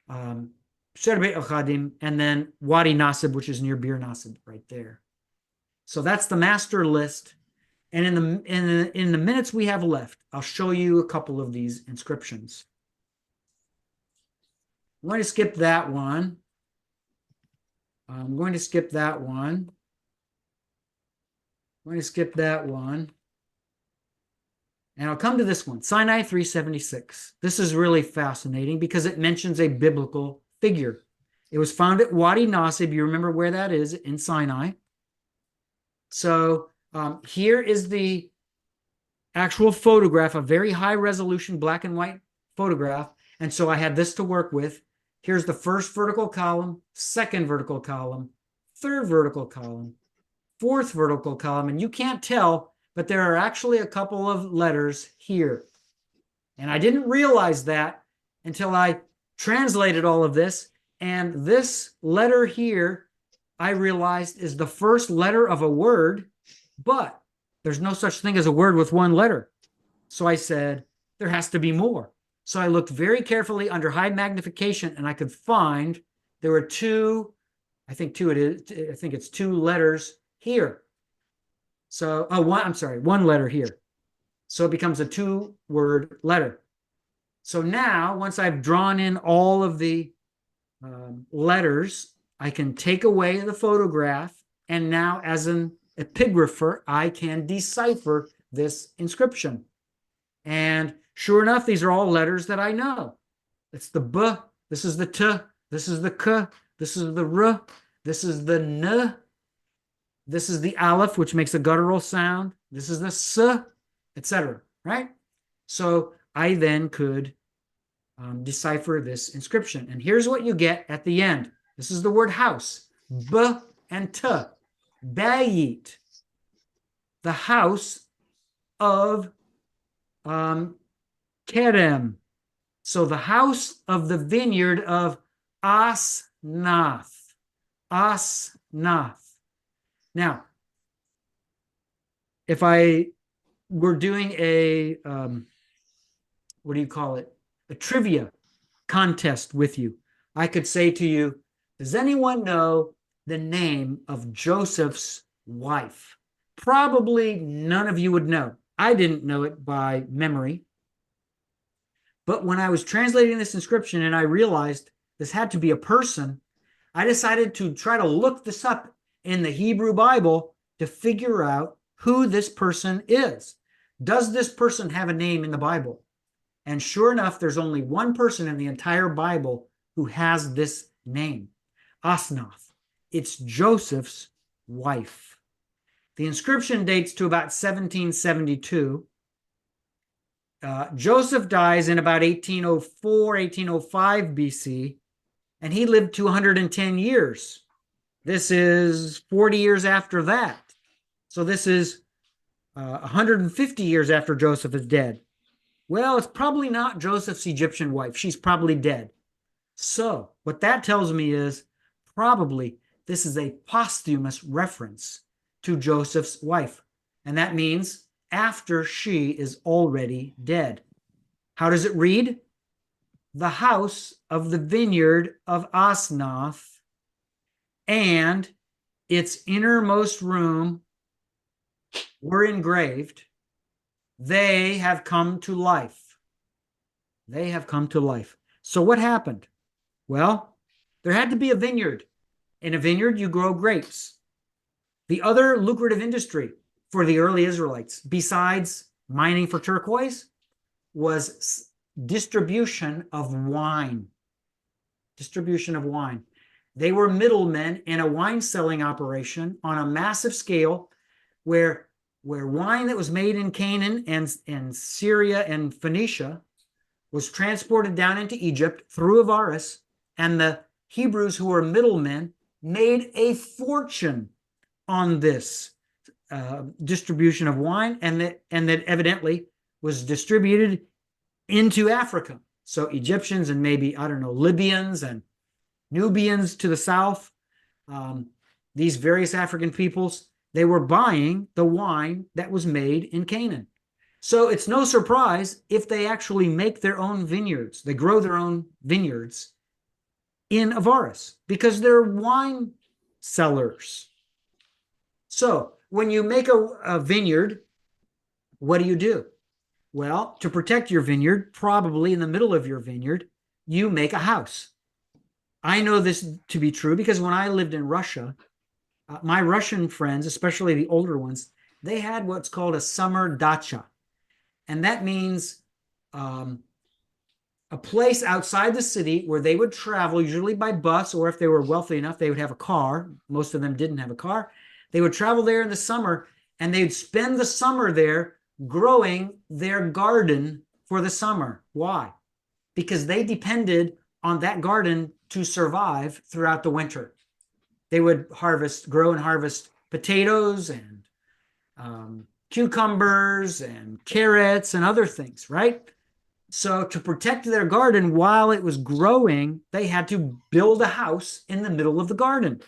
Sherbet al-Khadim, and then Wadi Nasib, which is near Bir Nasib right there. So that's the master list. And in the minutes we have left, I'll show you a couple of these inscriptions. I'm going to skip that one. I'm going to skip that one. I'm going to skip that one. And I'll come to this one, Sinai 376. This is really fascinating because it mentions a biblical figure. It was found at Wadi Nasib. You remember where that is, in Sinai. So here is the actual photograph, a very high resolution black and white photograph. And so I had this to work with. Here's the first vertical column, second vertical column, third vertical column, fourth vertical column. And you can't tell, but there are actually a couple of letters here. And I didn't realize that until I translated all of this. And this letter here, I realized, is the first letter of a word, but there's no such thing as a word with one letter. So I said, there has to be more. So I looked very carefully under high magnification, and I could find there were two, I think it's two letters here. So, one letter here. So it becomes a two-word letter. So now, once I've drawn in all of the letters, I can take away the photograph, and now as an epigrapher, I can decipher this inscription. And sure enough, these are all letters that I know. It's the B, this is the T, this is the K, this is the R, this is the N, this is the Aleph, which makes a guttural sound, this is the S, etc. Right? So I then could decipher this inscription. And here's what you get at the end. This is the word house, B and T, Bayit, the house of Kerem. So the house of the vineyard of Asnath. Asnath. Now, if I were doing a, what do you call it? A trivia contest with you, I could say to you, does anyone know the name of Joseph's wife? Probably none of you would know. I didn't know it by memory. But when I was translating this inscription and I realized this had to be a person, I decided to try to look this up in the Hebrew Bible to figure out who this person is. Does this person have a name in the Bible? And sure enough, there's only one person in the entire Bible who has this name, Asnath. It's Joseph's wife. The inscription dates to about 1772. Joseph dies in about 1804, 1805 BC, and he lived 210 years. This is 40 years after that. So this is 150 years after Joseph is dead. Well, it's probably not Joseph's Egyptian wife. She's probably dead. So what that tells me is probably this is a posthumous reference to Joseph's wife. And that means after she is already dead. How does it read? The house of the vineyard of Asnath and its innermost room were engraved. They have come to life. They have come to life. So what happened? Well, there had to be a vineyard. In a vineyard, you grow grapes. The other lucrative industry for the early Israelites, besides mining for turquoise, was distribution of wine. Distribution of wine. They were middlemen in a wine selling operation on a massive scale where wine that was made in Canaan and Syria and Phoenicia was transported down into Egypt through Avaris, and the Hebrews who were middlemen made a fortune on this distribution of wine, and that evidently was distributed into Africa. So Egyptians and maybe, I don't know, Libyans and Nubians to the south, these various African peoples, they were buying the wine that was made in Canaan. So it's no surprise if they actually make their own vineyards. They grow their own vineyards in Avaris because they're wine sellers. So when you make a vineyard, what do? Well, to protect your vineyard, probably in the middle of your vineyard, you make a house. I know this to be true because when I lived in Russia, my Russian friends, especially the older ones, they had what's called a summer dacha. And that means a place outside the city where they would travel, usually by bus, or if they were wealthy enough, they would have a car. Most of them didn't have a car. They would travel there in the summer, and they'd spend the summer there growing their garden for the summer. Why? Because they depended on that garden to survive throughout the winter. They would grow and harvest potatoes and cucumbers and carrots and other things, right? So to protect their garden while it was growing, they had to build a house in the middle of the garden.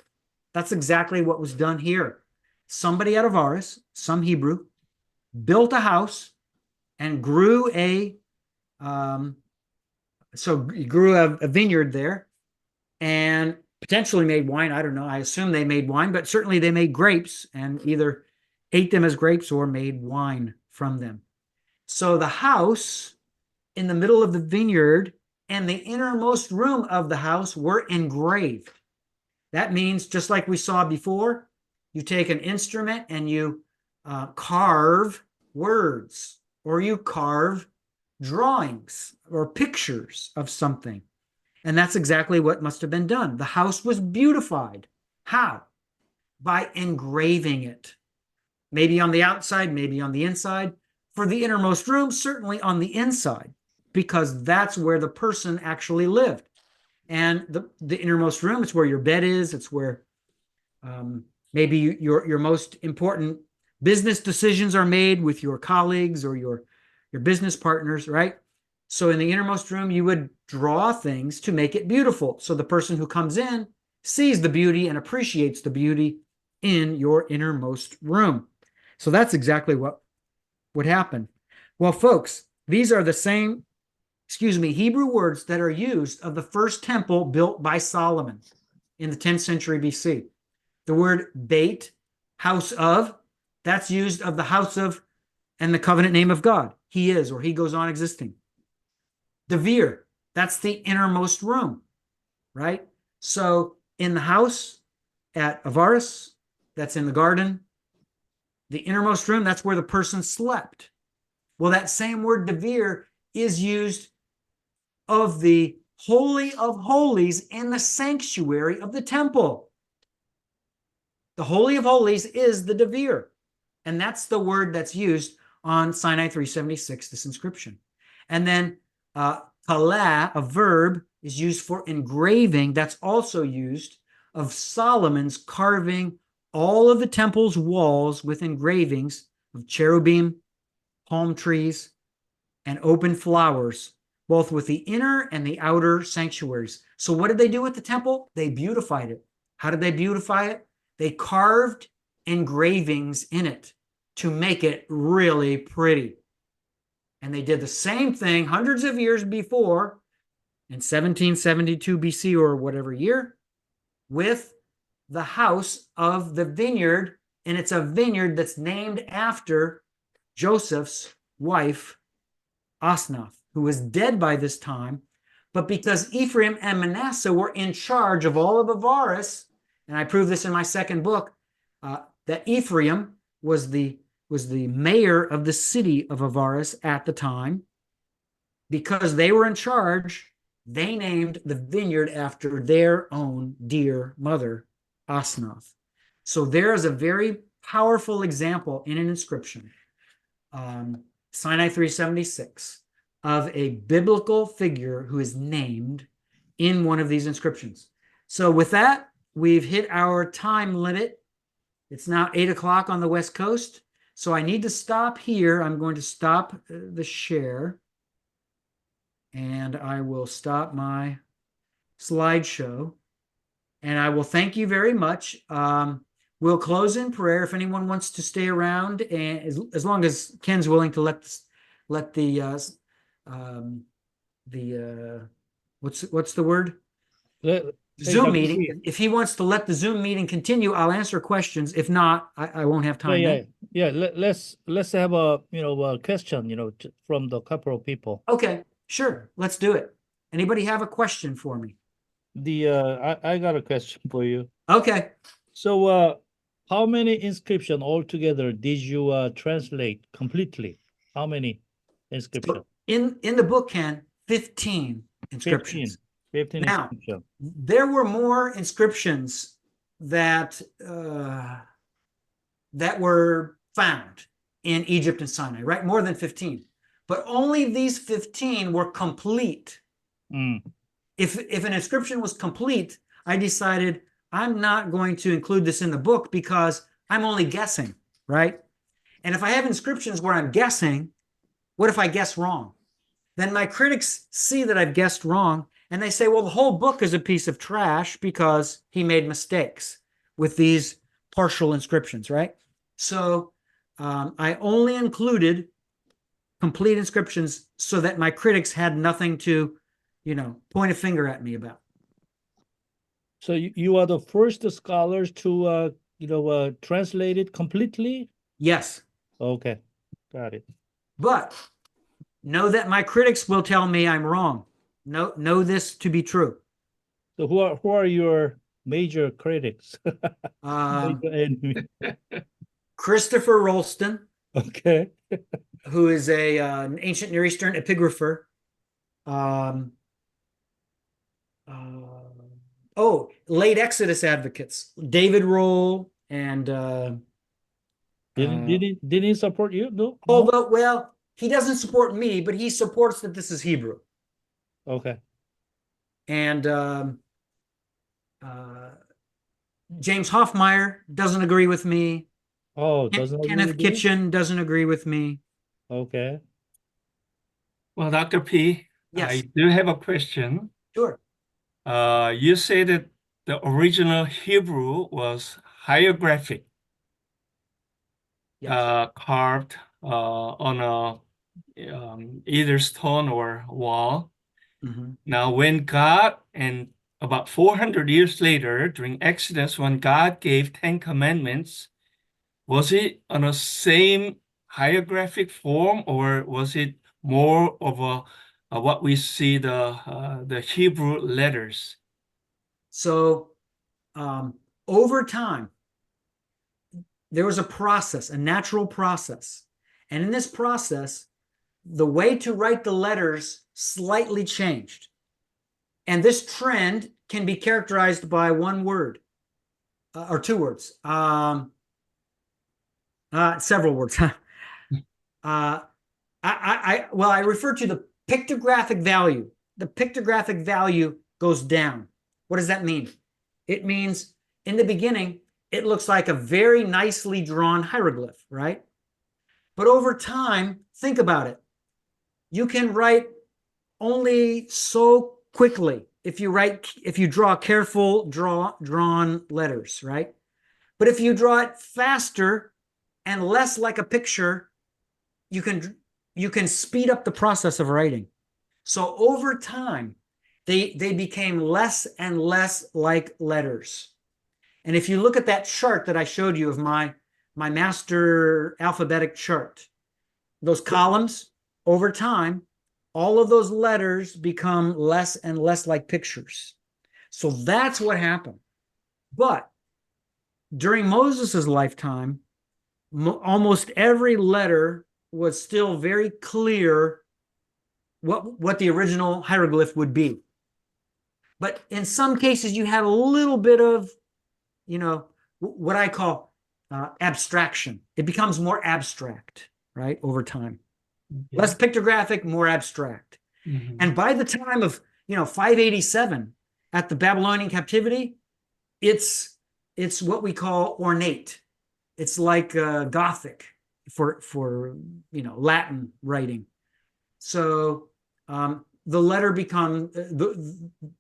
That's exactly what was done here. Somebody out of Avaris, some Hebrew, built a house and grew a vineyard there and potentially made wine. I don't know. I assume they made wine, but certainly they made grapes and either ate them as grapes or made wine from them. So the house in the middle of the vineyard and the innermost room of the house were engraved. That means, just like we saw before, you take an instrument and you carve words, or you carve drawings or pictures of something. And that's exactly what must have been done. The house was beautified. How? By engraving it. Maybe on the outside, maybe on the inside. For the innermost room, certainly on the inside, because that's where the person actually lived. And the innermost room, it's where your bed is. It's where maybe your most important business decisions are made with your colleagues or your business partners, right? So in the innermost room, you would draw things to make it beautiful. So the person who comes in sees the beauty and appreciates the beauty in your innermost room. So that's exactly what would happen. Well, folks, these are the same, Hebrew words that are used of the first temple built by Solomon in the 10th century BC. The word Beit, house of, that's used of the house of and the covenant name of God. He is, or he goes on existing. Devir, that's the innermost room, right? So in the house at Avaris, that's in the garden, the innermost room, that's where the person slept. Well, that same word devir is used of the Holy of Holies in the sanctuary of the temple. The Holy of Holies is the devir, and that's the word that's used on Sinai 376, this inscription. And then kalah, a verb, is used for engraving. That's also used of Solomon's carving all of the temple's walls with engravings of cherubim, palm trees, and open flowers, both with the inner and the outer sanctuaries. So what did they do with the temple? They beautified it. How did they beautify it? They carved engravings in it to make it really pretty. And they did the same thing hundreds of years before, in 1772 BC or whatever year, with the house of the vineyard. And it's a vineyard that's named after Joseph's wife, Osnath, who was dead by this time. But because Ephraim and Manasseh were in charge of all of Avaris, and I prove this in my second book, that Ephraim was the mayor of the city of Avaris at the time. Because they were in charge, they named the vineyard after their own dear mother, Osnath. So there is a very powerful example in an inscription, Sinai 376, of a biblical figure who is named in one of these inscriptions. So with that, we've hit our time limit. It's now 8 o'clock on the West Coast. So I need to stop here. I'm going to stop the share. And I will stop my slideshow. And I will thank you very much. We'll close in prayer. If anyone wants to stay around, and as long as Ken's willing to let the what's the word? Zoom meeting. If he wants to let the Zoom meeting continue, I'll answer questions. If not, I won't have time. Yeah. Let's have a question, from the couple of people. Okay, sure. Let's do it. Anybody have a question for me? I got a question for you. Okay. So, how many inscriptions altogether did you translate completely? How many inscriptions? So in the book, Ken, 15 inscriptions. 15 now, inscriptions. There were more inscriptions that were found in Egypt and Sinai, right? More than 15. But only these 15 were complete. If an inscription was complete, I decided I'm not going to include this in the book because I'm only guessing, right? And if I have inscriptions where I'm guessing, what if I guess wrong? Then my critics see that I've guessed wrong, and they say, well, the whole book is a piece of trash because he made mistakes with these partial inscriptions, right? So I only included complete inscriptions so that my critics had nothing to, point a finger at me about. So you are the first scholars to, translate it completely? Yes. Okay, got it. But know that my critics will tell me I'm wrong. Know this to be true. So who are your major critics? Major enemy. Christopher Rolston. Okay. Who is an ancient Near Eastern epigrapher. Late Exodus advocates, David Roll and did he support you? No. Although, well, he doesn't support me, but he supports that this is Hebrew. Okay. And James Hoffmeyer doesn't agree with me. Oh, doesn't Kenneth Kitchen doesn't agree with me. Okay. Well, Dr. P, yes. I do have a question. Sure. You say that the original Hebrew was hieroglyphic, yes. carved on a either stone or wall. Mm-hmm. Now, when God, and about 400 years later, during Exodus, when God gave 10 commandments, was it on a same hieroglyphic form, or was it more of a what we see the Hebrew letters. So over time, there was a process, a natural process. And in this process, the way to write the letters slightly changed. And this trend can be characterized by one word or two words, several words. I refer to the pictographic value. The pictographic value goes down. What does that mean? It means in the beginning, it looks like a very nicely drawn hieroglyph, right? But over time, think about it. You can write only so quickly if you draw careful drawn letters, right? But if you draw it faster and less like a picture, you can speed up the process of writing. So over time, they became less and less like letters. And if you look at that chart that I showed you of my master alphabetic chart, those columns, over time, all of those letters become less and less like pictures. So that's what happened. But during Moses' lifetime, almost every letter was still very clear what the original hieroglyph would be. But in some cases, you had a little bit of, what I call abstraction. It becomes more abstract, right, over time. Yeah. Less pictographic, more abstract. Mm-hmm. And by the time of 587 at the Babylonian captivity, it's what we call ornate. It's like Gothic for Latin writing. So the letter becomes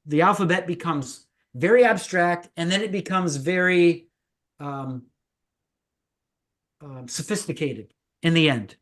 the alphabet becomes very abstract, and then it becomes very sophisticated in the end.